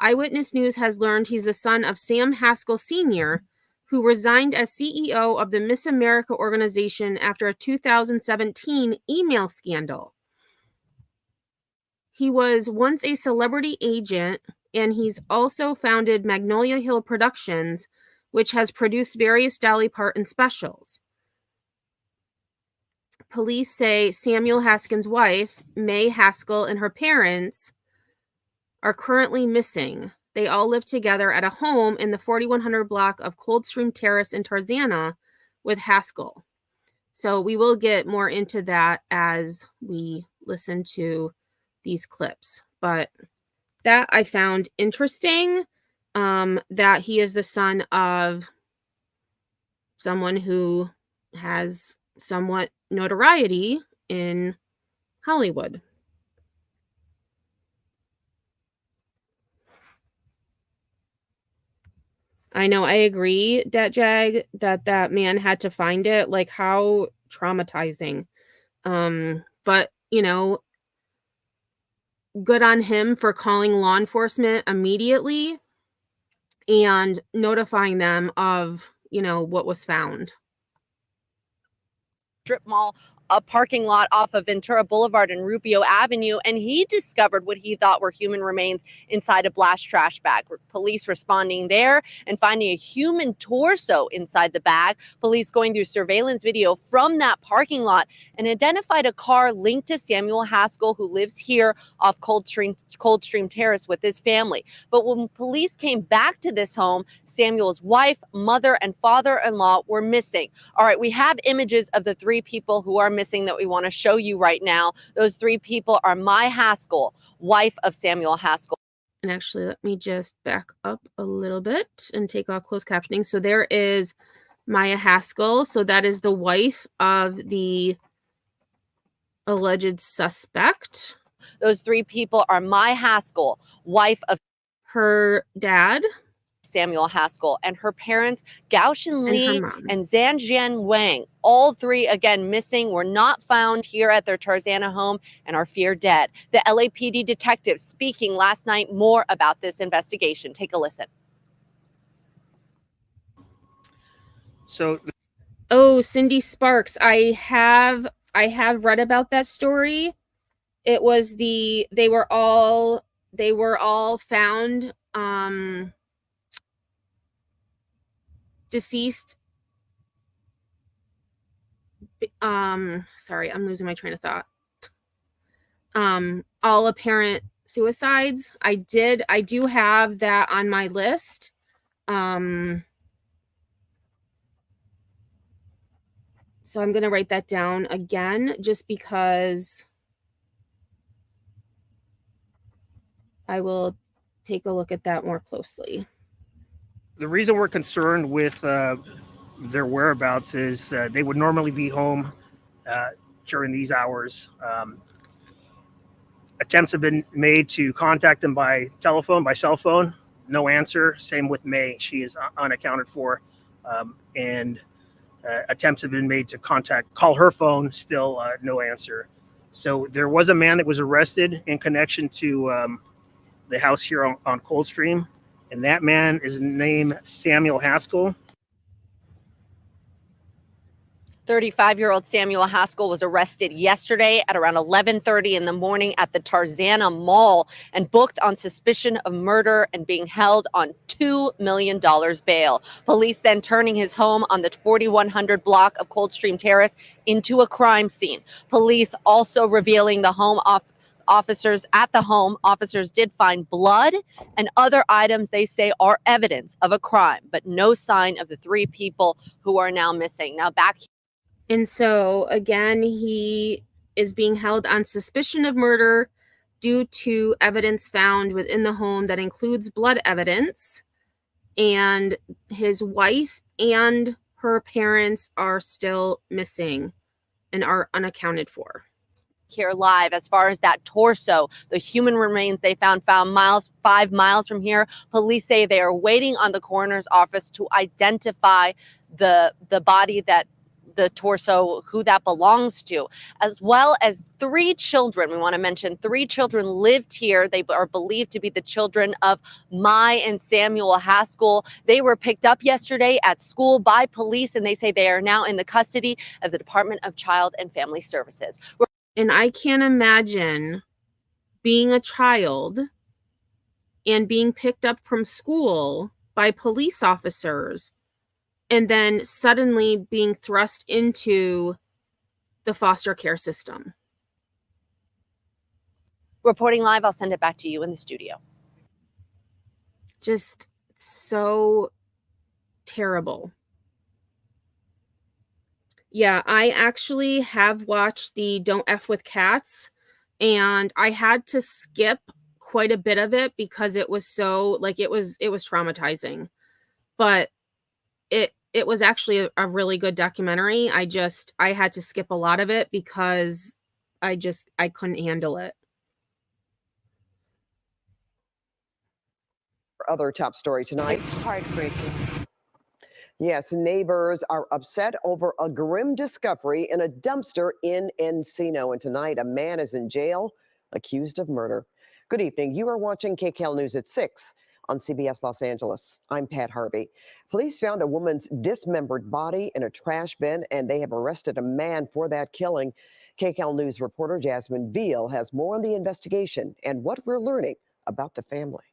Eyewitness News has learned he's the son of Sam Haskell Sr., who resigned as CEO of the Miss America organization after a 2017 email scandal. He was once a celebrity agent, and he's also founded Magnolia Hill Productions, which has produced various Dolly Parton specials. Police say Samuel Haskell's wife, May Haskell, and her parents are currently missing. They all live together at a home in the 4100 block of Coldstream Terrace in Tarzana with Haskell. So we will get more into that as we listen to these clips. But that I found interesting, that he is the son of someone who has somewhat notoriety in Hollywood. I know, I agree, Jag, that man had to find it. Like, how traumatizing. But, you know, good on him for calling law enforcement immediately and notifying them of, you know, what was found. Strip mall, a parking lot off of Ventura Boulevard and Rubio Avenue, and he discovered what he thought were human remains inside a blast trash bag. Police responding there and finding a human torso inside the bag. Police going through surveillance video from that parking lot and identified a car linked to Samuel Haskell, who lives here off Coldstream Terrace with his family. But when police came back to this home, Samuel's wife, mother, and father-in-law were missing. All right, we have images of the three people who are missing that we want to show you right now. Those three people are Mai Haskell, wife of Samuel Haskell. And actually, let me just back up a little bit and take off closed captioning. So there is Maya Haskell. So that is the wife of the alleged suspect. Those three people are Mai Haskell, wife of her dad, Samuel Haskell, and her parents, Gaoshin Lee mom. and Zhangjian Wang. All three, again, missing, were not found here at their Tarzana home and are feared dead. The LAPD detectives speaking last night more about this investigation. Take a listen. So, Cindy Sparks, I have read about that story. It was they were all found deceased. Sorry, I'm losing my train of thought. All apparent suicides. I do have that on my list. So I'm going to write that down again just because I will take a look at that more closely. The reason we're concerned with their whereabouts is they would normally be home during these hours. Attempts have been made to contact them by telephone, by cell phone. No answer. Same with May. She is unaccounted for. And attempts have been made to call her phone. Still no answer. So there was a man that was arrested in connection to the house here on Coldstream. And that man is named Samuel Haskell. 35-year-old Samuel Haskell was arrested yesterday at around 11:30 in the morning at the Tarzana Mall and booked on suspicion of murder and being held on $2 million bail. Police then turning his home on the 4100 block of Coldstream Terrace into a crime scene. Police also revealing the home officers at the home. Officers did find blood and other items they say are evidence of a crime, but no sign of the three people who are now missing. Now back. And so, again, he is being held on suspicion of murder due to evidence found within the home that includes blood evidence. And his wife and her parents are still missing and are unaccounted for. Here live as far as that torso, the human remains they found 5 miles from here. Police say they are waiting on the coroner's office to identify the body, that the torso, who that belongs to, as well as 3 children. We want to mention 3 children lived here. They are believed to be the children of Mai and Samuel Haskell. They were picked up yesterday at school by police, and they say they are now in the custody of the Department of Child and Family Services. And I can't imagine being a child and being picked up from school by police officers and then suddenly being thrust into the foster care system. Reporting live, I'll send it back to you in the studio. Just so terrible. Yeah, I actually have watched the Don't F with Cats, and I had to skip quite a bit of it because it was so, like, it was traumatizing. But it was actually a really good documentary. I had to skip a lot of it because I couldn't handle it. Other top story tonight. It's heartbreaking. Yes, neighbors are upset over a grim discovery in a dumpster in Encino. And tonight, a man is in jail accused of murder. Good evening. You are watching KCAL News at 6 on CBS Los Angeles. I'm Pat Harvey. Police found a woman's dismembered body in a trash bin, and they have arrested a man for that killing. KCAL News reporter Jasmine Veal has more on the investigation and what we're learning about the family.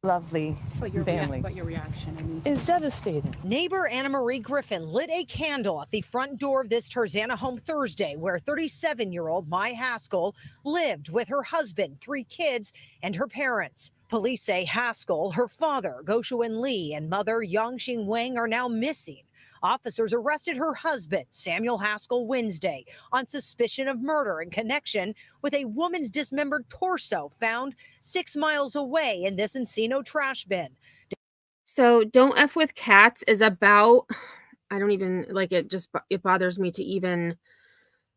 Lovely family. But your reaction is devastating. Neighbor Anna Marie Griffin lit a candle at the front door of this Tarzana home Thursday, where 37-year-old Mai Haskell lived with her husband, 3 kids, and her parents. Police say Haskell, her father, Goshuan Lee, and mother, Yang Xing Wang, are now missing. Officers arrested her husband, Samuel Haskell, Wednesday on suspicion of murder in connection with a woman's dismembered torso found 6 miles away in this Encino trash bin. So Don't F with Cats is about, I don't even, like, it bothers me to even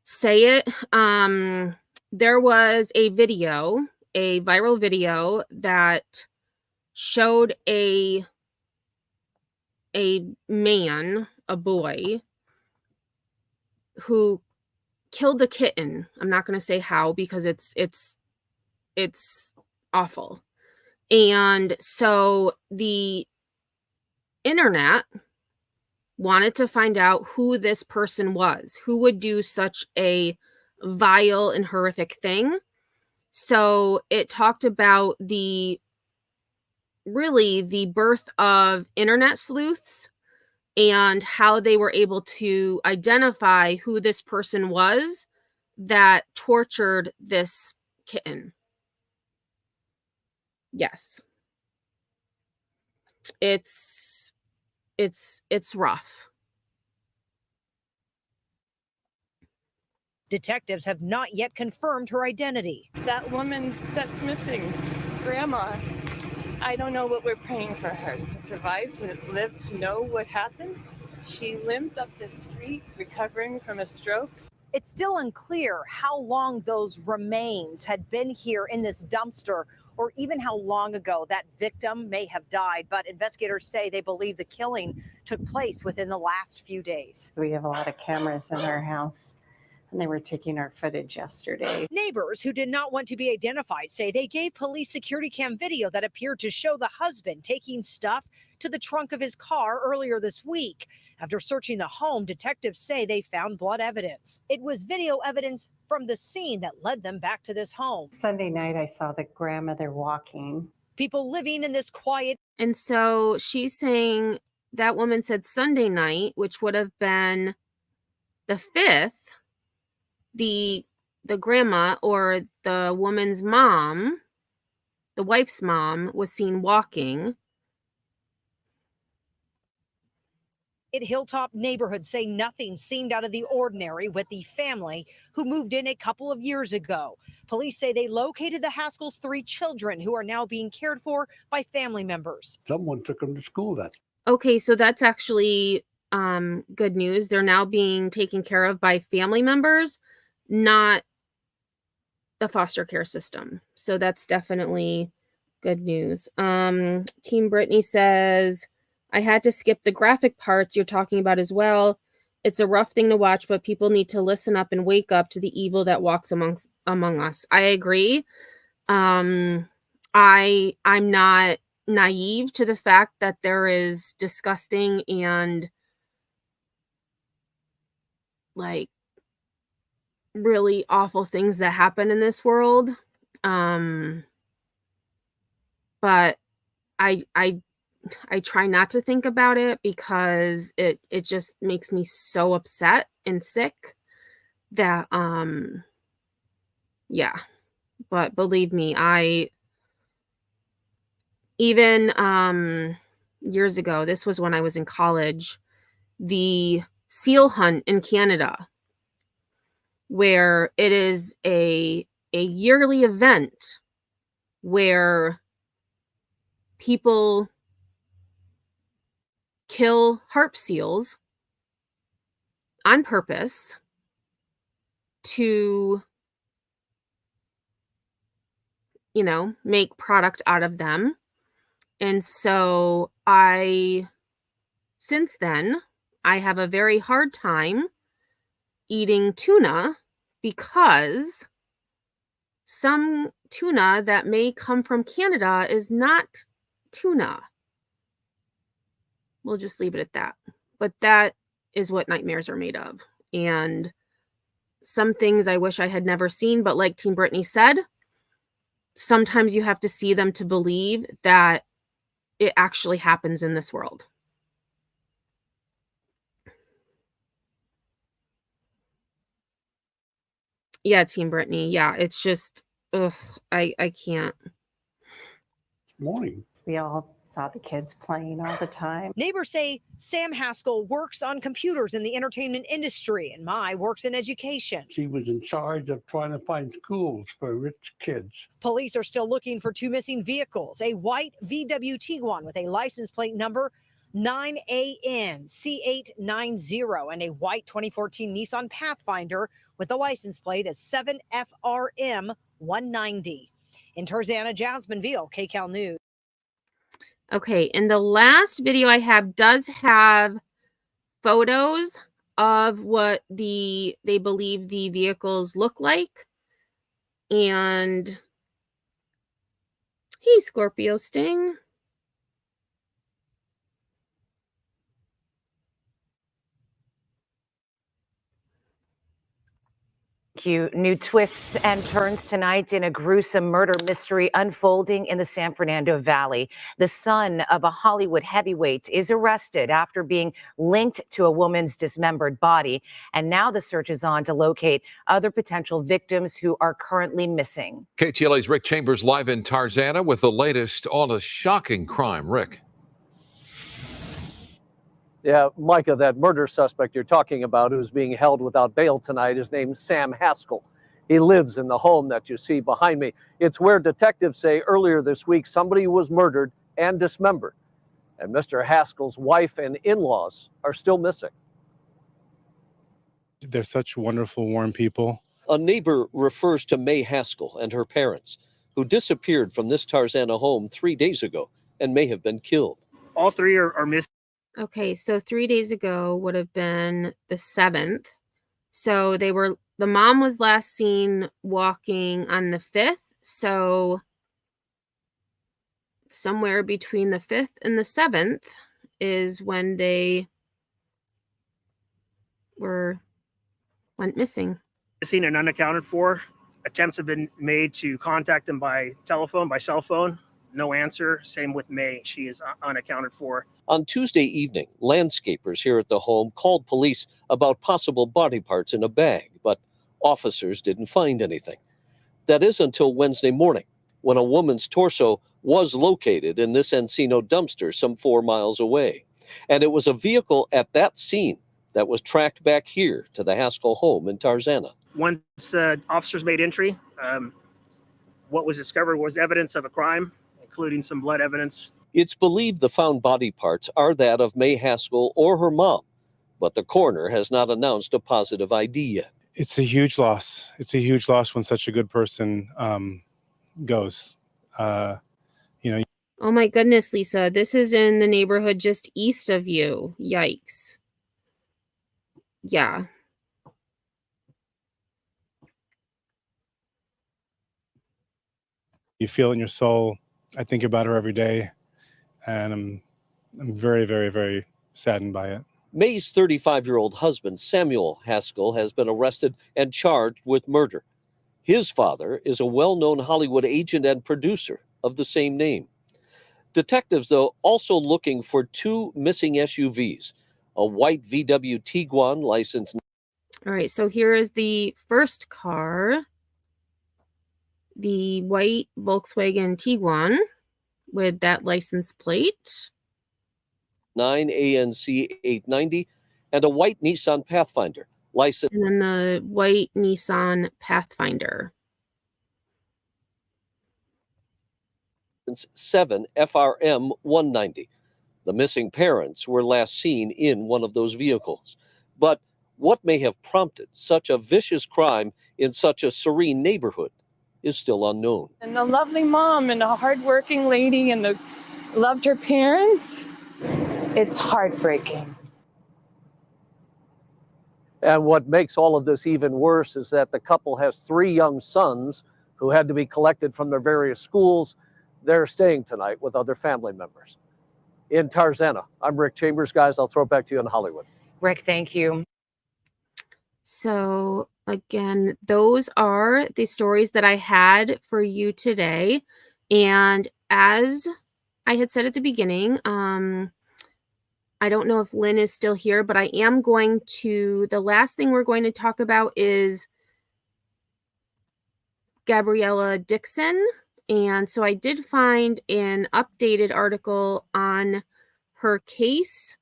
say it. There was a viral video that showed a man, a boy, who killed a kitten. I'm not going to say how because it's awful. And so the internet wanted to find out who this person was, who would do such a vile and horrific thing. So it talked about the birth of internet sleuths and how they were able to identify who this person was that tortured this kitten. Yes. It's rough. Detectives have not yet confirmed her identity. That woman that's missing, Grandma, I don't know what we're praying for her to survive, to live, to know what happened. She limped up the street recovering from a stroke. It's still unclear how long those remains had been here in this dumpster, or even how long ago that victim may have died. But investigators say they believe the killing took place within the last few days. We have a lot of cameras in our house, and they were taking our footage yesterday. Neighbors who did not want to be identified say they gave police security cam video that appeared to show the husband taking stuff to the trunk of his car earlier this week. After searching the home, detectives say they found blood evidence. It was video evidence from the scene that led them back to this home. Sunday night, I saw the grandmother walking. People living in this quiet. And so she's saying that woman said Sunday night, which would have been the 5th. The grandma, or the woman's mom, the wife's mom, was seen walking. Hilltop neighborhoods say nothing seemed out of the ordinary with the family who moved in a couple of years ago. Police say they located the Haskells' 3 children who are now being cared for by family members. Someone took them to school. Okay, so that's actually good news. They're now being taken care of by family members, not the foster care system. So that's definitely good news. Team Brittany says, I had to skip the graphic parts you're talking about as well. It's a rough thing to watch, but people need to listen up and wake up to the evil that walks among us. I agree. I'm not naive to the fact that there is disgusting and like really awful things that happen in this world. But I try not to think about it because it just makes me so upset and sick that yeah. But believe me, even years ago, this was when I was in college, the seal hunt in Canada, where it is a yearly event where people kill harp seals on purpose to, make product out of them. And so since then, I have a very hard time eating tuna because some tuna that may come from Canada is not tuna. We'll just leave it at that. But that is what nightmares are made of. And some things I wish I had never seen, but like Team Brittany said, sometimes you have to see them to believe that it actually happens in this world. Yeah, Team Brittany. Yeah, it's just, I can't. Morning. We all saw the kids playing all the time. Neighbors say Sam Haskell works on computers in the entertainment industry and Mai works in education. She was in charge of trying to find schools for rich kids. Police are still looking for two missing vehicles, a white VW Tiguan with a license plate number 9AN C890 and a white 2014 Nissan Pathfinder with the license plate as 7FRM 190. In Tarzana, Jasmine Veal, KCAL News. Okay, and the last video I have does have photos of what they believe the vehicles look like. And hey, Scorpio Sting. New twists and turns tonight in a gruesome murder mystery unfolding in the San Fernando Valley. The son of a Hollywood heavyweight is arrested after being linked to a woman's dismembered body. And now the search is on to locate other potential victims who are currently missing. KTLA's Rick Chambers live in Tarzana with the latest on a shocking crime. Rick. Yeah, Micah, that murder suspect you're talking about who's being held without bail tonight is named Sam Haskell. He lives in the home that you see behind me. It's where detectives say earlier this week somebody was murdered and dismembered. And Mr. Haskell's wife and in-laws are still missing. They're such wonderful, warm people. A neighbor refers to May Haskell and her parents, who disappeared from this Tarzana home 3 days ago and may have been killed. All three are missing. Okay, so 3 days ago would have been the 7th. So the mom was last seen walking on the 5th. So somewhere between the 5th and the 7th is when they went missing. Missing and unaccounted for. Attempts have been made to contact them by telephone, by cell phone. No answer. Same with May. She is unaccounted for. On Tuesday evening, landscapers here at the home called police about possible body parts in a bag, but officers didn't find anything. That is until Wednesday morning, when a woman's torso was located in this Encino dumpster some 4 miles away. And it was a vehicle at that scene that was tracked back here to the Haskell home in Tarzana. Once officers made entry, what was discovered was evidence of a crime, including some blood evidence. It's believed the found body parts are that of May Haskell or her mom, but the coroner has not announced a positive ID yet. It's a huge loss. It's a huge loss when such a good person goes. Oh my goodness, Lisa. This is in the neighborhood just east of you. Yikes. Yeah. You feel it in your soul. I think about her every day, and I'm very, very, very saddened by it. May's 35-year-old husband, Samuel Haskell, has been arrested and charged with murder. His father is a well-known Hollywood agent and producer of the same name. Detectives, though, also looking for two missing SUVs, a white VW Tiguan license. All right, so here is the first car, the white Volkswagen Tiguan with that license plate. 9 ANC 890, and a white Nissan Pathfinder, license. And then the white Nissan Pathfinder. 7 FRM 190. The missing parents were last seen in one of those vehicles. But what may have prompted such a vicious crime in such a serene neighborhood is still unknown. And a lovely mom and a hardworking lady and loved her parents. It's heartbreaking. And what makes all of this even worse is that the couple has 3 young sons who had to be collected from their various schools. They're staying tonight with other family members. In Tarzana, I'm Rick Chambers. Guys, I'll throw it back to you in Hollywood. Rick, thank you. So again, those are the stories that I had for you today. And as I had said at the beginning, I don't know if Lynn is still here, but I am going to, the last thing we're going to talk about is Gabriella Dixon. And so I did find an updated article on her case.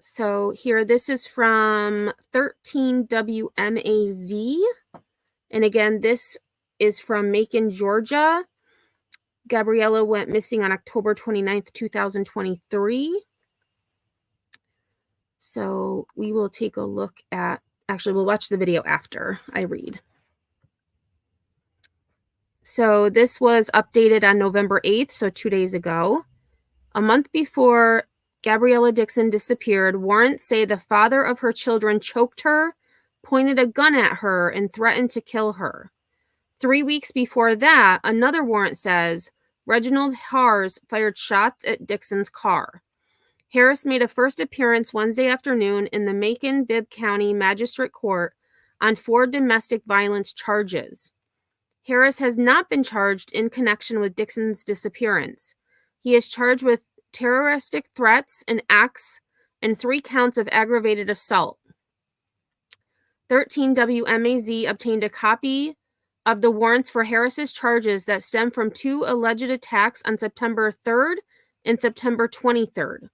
So here, this is from 13 WMAZ. And again, this is from Macon, Georgia. Gabriella went missing on October 29th, 2023. So we will take a look at, actually, we'll watch the video after I read. So this was updated on November 8th, so 2 days ago. A month before Gabriella Dixon disappeared, warrants say the father of her children choked her, pointed a gun at her, and threatened to kill her. 3 weeks before that, another warrant says Reginald Haars fired shots at Dixon's car. Harris made a first appearance Wednesday afternoon in the Macon-Bibb County Magistrate Court on 4 domestic violence charges. Harris has not been charged in connection with Dixon's disappearance. He is charged with terroristic threats and acts and 3 counts of aggravated assault. 13 WMAZ obtained a copy of the warrants for Harris's charges that stem from 2 alleged attacks on September 3rd and September 23rd.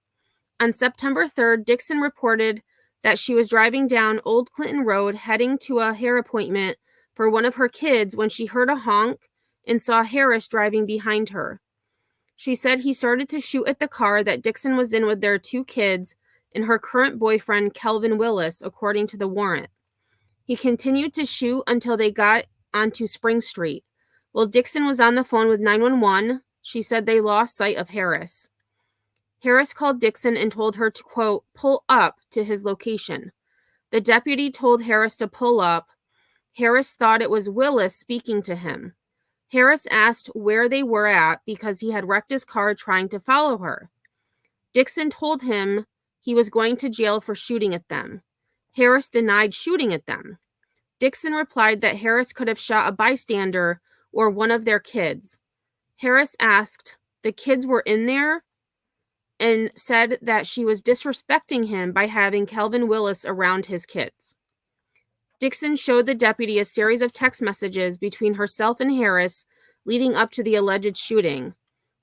On September 3rd, Dixon reported that she was driving down Old Clinton Road heading to a hair appointment for one of her kids when she heard a honk and saw Harris driving behind her. She said he started to shoot at the car that Dixon was in with their 2 kids and her current boyfriend, Kelvin Willis, according to the warrant. He continued to shoot until they got onto Spring Street. While Dixon was on the phone with 911, she said they lost sight of Harris. Harris called Dixon and told her to, quote, pull up to his location. The deputy told Harris to pull up. Harris thought it was Willis speaking to him. Harris asked where they were at because he had wrecked his car trying to follow her. Dixon told him he was going to jail for shooting at them. Harris denied shooting at them. Dixon replied that Harris could have shot a bystander or one of their kids. Harris asked, the kids were in there, and said that she was disrespecting him by having Kelvin Willis around his kids. Dixon showed the deputy a series of text messages between herself and Harris leading up to the alleged shooting.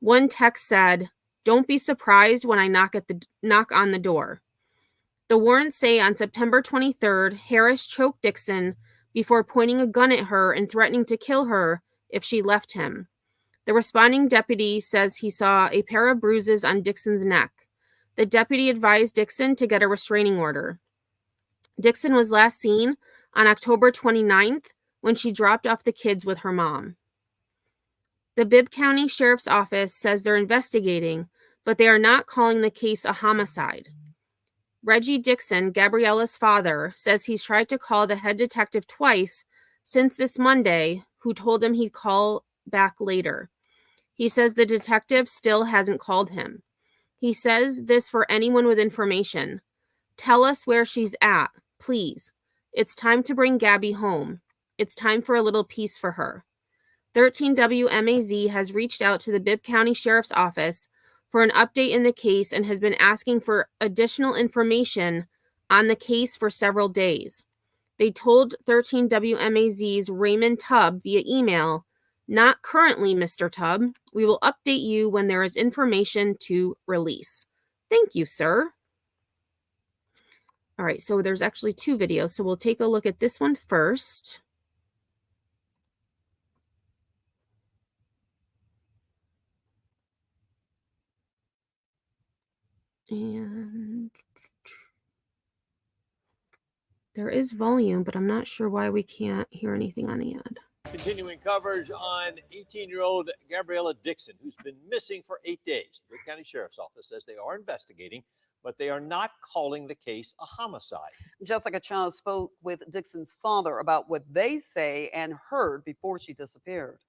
One text said, don't be surprised when I knock on the door. The warrants say on September 23rd, Harris choked Dixon before pointing a gun at her and threatening to kill her if she left him. The responding deputy says he saw a pair of bruises on Dixon's neck. The deputy advised Dixon to get a restraining order. Dixon was last seen on October 29th when she dropped off the kids with her mom. The Bibb County Sheriff's Office says they're investigating, but they are not calling the case a homicide. Reggie Dixon, Gabriella's father, says he's tried to call the head detective twice since this Monday, who told him he'd call back later. He says the detective still hasn't called him. He says this for anyone with information. Tell us where she's at, please. It's time to bring Gabby home. It's time for a little peace for her. 13 WMAZ has reached out to the Bibb County Sheriff's Office for an update in the case and has been asking for additional information on the case for several days. They told 13 WMAZ's Raymond Tubb via email, "Not currently, Mr. Tubb. We will update you when there is information to release." Thank you, sir. All right, so there's actually two videos, so we'll take a look at this one first. And there is volume, but I'm not sure why we can't hear anything on the ad. Continuing coverage on 18-year-old Gabriella Dixon, who's been missing for 8 days. The Bibb County Sheriff's Office says they are investigating, but they are not calling the case a homicide. Jessica Chow spoke with Dixon's father about what they say and heard before she disappeared.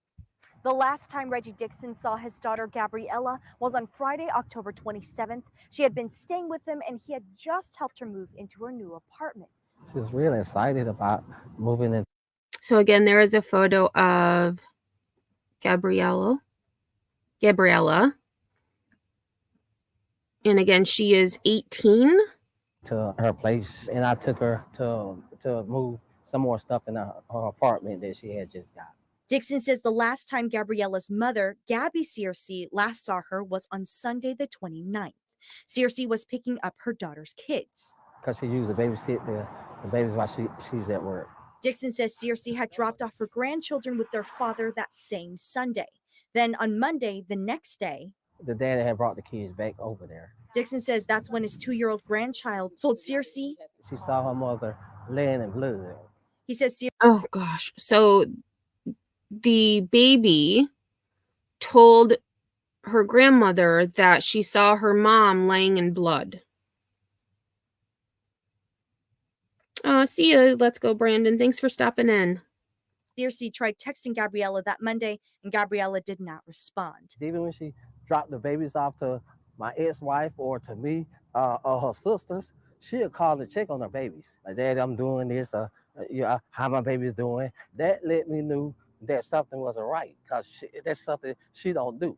The last time Reggie Dixon saw his daughter Gabriella was on Friday, October 27th. She had been staying with him and he had just helped her move into her new apartment. She's really excited about moving in. So again, there is a photo of Gabriella. And again, she is 18. To her place, and I took her to move some more stuff in her apartment that she had just got. Dixon says the last time Gabriella's mother, Gabby Searcy, last saw her was on Sunday the 29th. Searcy was picking up her daughter's kids. Because she used to babysit the babies while she's at work. Dixon says Searcy had dropped off her grandchildren with their father that same Sunday. Then on Monday, the next day, the dad had brought the kids back over there. Dixon says that's when his 2-year-old grandchild told Searcy she saw her mother laying in blood. He says, oh gosh. So the baby told her grandmother that she saw her mom laying in blood. See ya. Let's go, Brandon. Thanks for stopping in. Searcy tried texting Gabriella that Monday, and Gabriella did not respond. Even when she dropped the babies off to my ex-wife or to me or her sisters, she'll call to check on her babies. Like, Dad, I'm doing this, how my baby's doing. That let me know that something wasn't right, because that's something she don't do.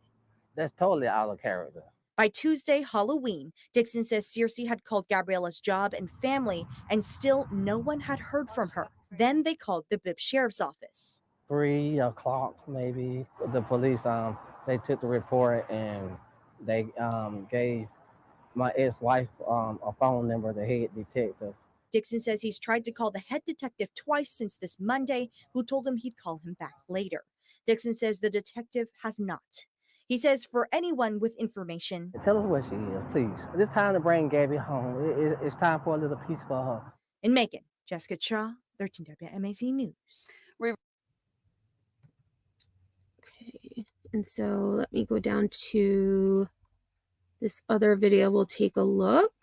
That's totally out of character. By Tuesday, Halloween, Dixon says Searcy had called Gabriella's job and family, and still no one had heard from her. Then they called the Bibb Sheriff's Office. 3 o'clock, maybe. The police, they took the report and they gave my ex-wife a phone number, the head detective. Dixon says he's tried to call the head detective twice since this Monday, who told him he'd call him back later. Dixon says the detective has not. He says for anyone with information, tell us where she is, please. It's time to bring Gabby home. It's time for a little peace for her. In Macon, Jessica Chaw, 13 WMAZ News. Okay, and so let me go down to this other video. We'll take a look.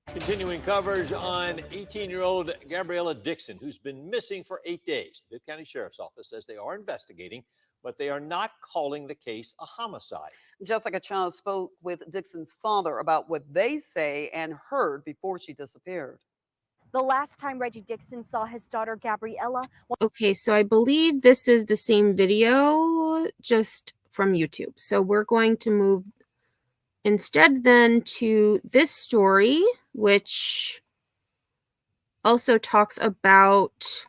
Continuing coverage on 18-year-old Gabriella Dixon, who's been missing for 8 days. The Bibb County Sheriff's Office says they are investigating, but they are not calling the case a homicide. Jessica Chow spoke with Dixon's father about what they say and heard before she disappeared. The last time Reggie Dixon saw his daughter Gabriella. Okay, so I believe this is the same video, just from YouTube. So we're going to move instead then to this story, which also talks about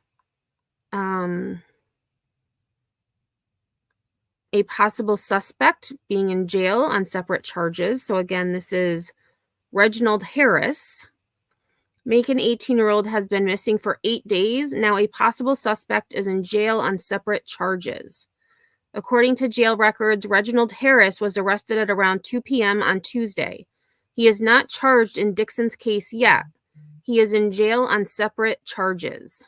a possible suspect being in jail on separate charges. So again, this is Reginald Harris. Macon 18-year-old has been missing for 8 days. Now a possible suspect is in jail on separate charges. According to jail records, Reginald Harris was arrested at around 2 p.m. on Tuesday. He is not charged in Dixon's case yet. He is in jail on separate charges.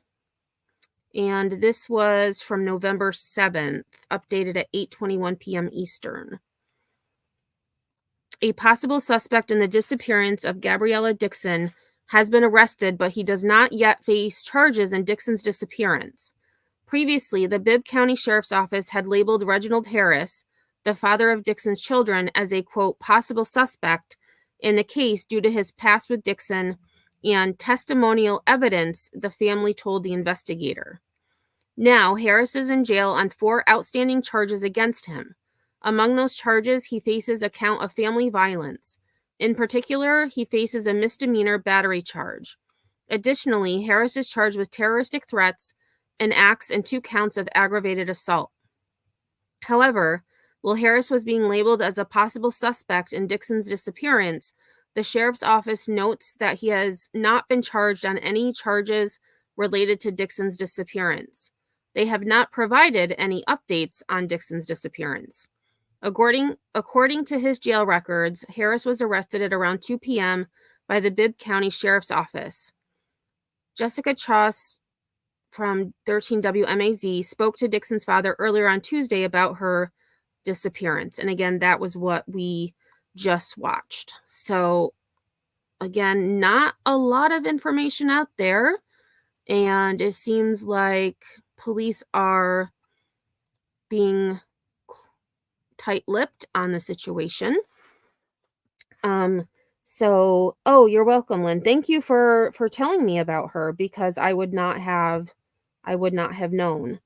And this was from November 7th, updated at 8:21 p.m. Eastern. A possible suspect in the disappearance of Gabriella Dixon has been arrested, but he does not yet face charges in Dixon's disappearance. Previously, the Bibb County Sheriff's Office had labeled Reginald Harris, the father of Dixon's children, as a, quote, possible suspect in the case due to his past with Dixon and testimonial evidence, the family told the investigator. Now, Harris is in jail on 4 outstanding charges against him. Among those charges, he faces a count of family violence. In particular, he faces a misdemeanor battery charge. Additionally, Harris is charged with terroristic threats, an acts, and 2 counts of aggravated assault. However, while Harris was being labeled as a possible suspect in Dixon's disappearance, the sheriff's office notes that he has not been charged on any charges related to Dixon's disappearance. They have not provided any updates on Dixon's disappearance. According to his jail records, Harris was arrested at around 2 p.m. by the Bibb County Sheriff's Office. Jessica Choss from 13 WMAZ spoke to Dixon's father earlier on Tuesday about her disappearance. And again, that was what we just watched. So again, not a lot of information out there. And it seems like police are being tight-lipped on the situation. So, oh, you're welcome, Lynn. Thank you for telling me about her, because I would not have known.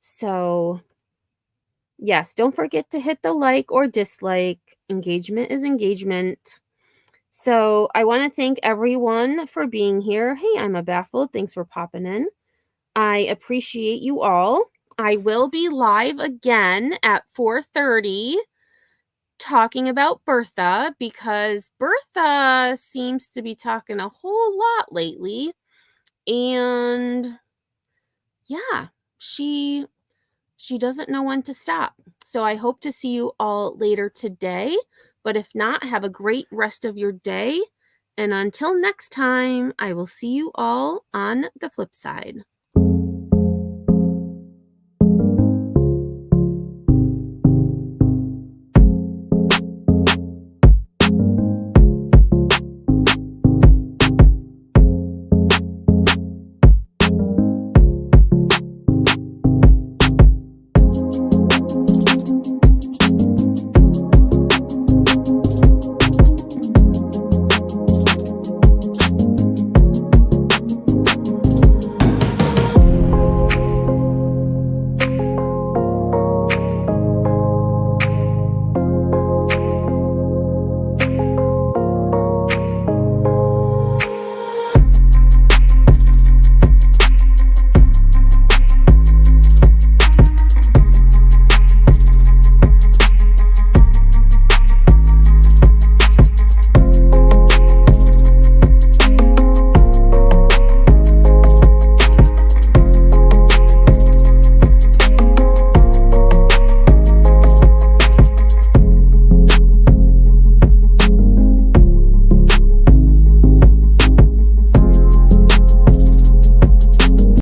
So, yes, don't forget to hit the like or dislike. Engagement is engagement. So, I want to thank everyone for being here. Hey, I'm a baffled. Thanks for popping in. I appreciate you all. I will be live again at 4:30 talking about Bertha, because Bertha seems to be talking a whole lot lately. And yeah, she doesn't know when to stop. So I hope to see you all later today. But if not, have a great rest of your day. And until next time, I will see you all on the flip side.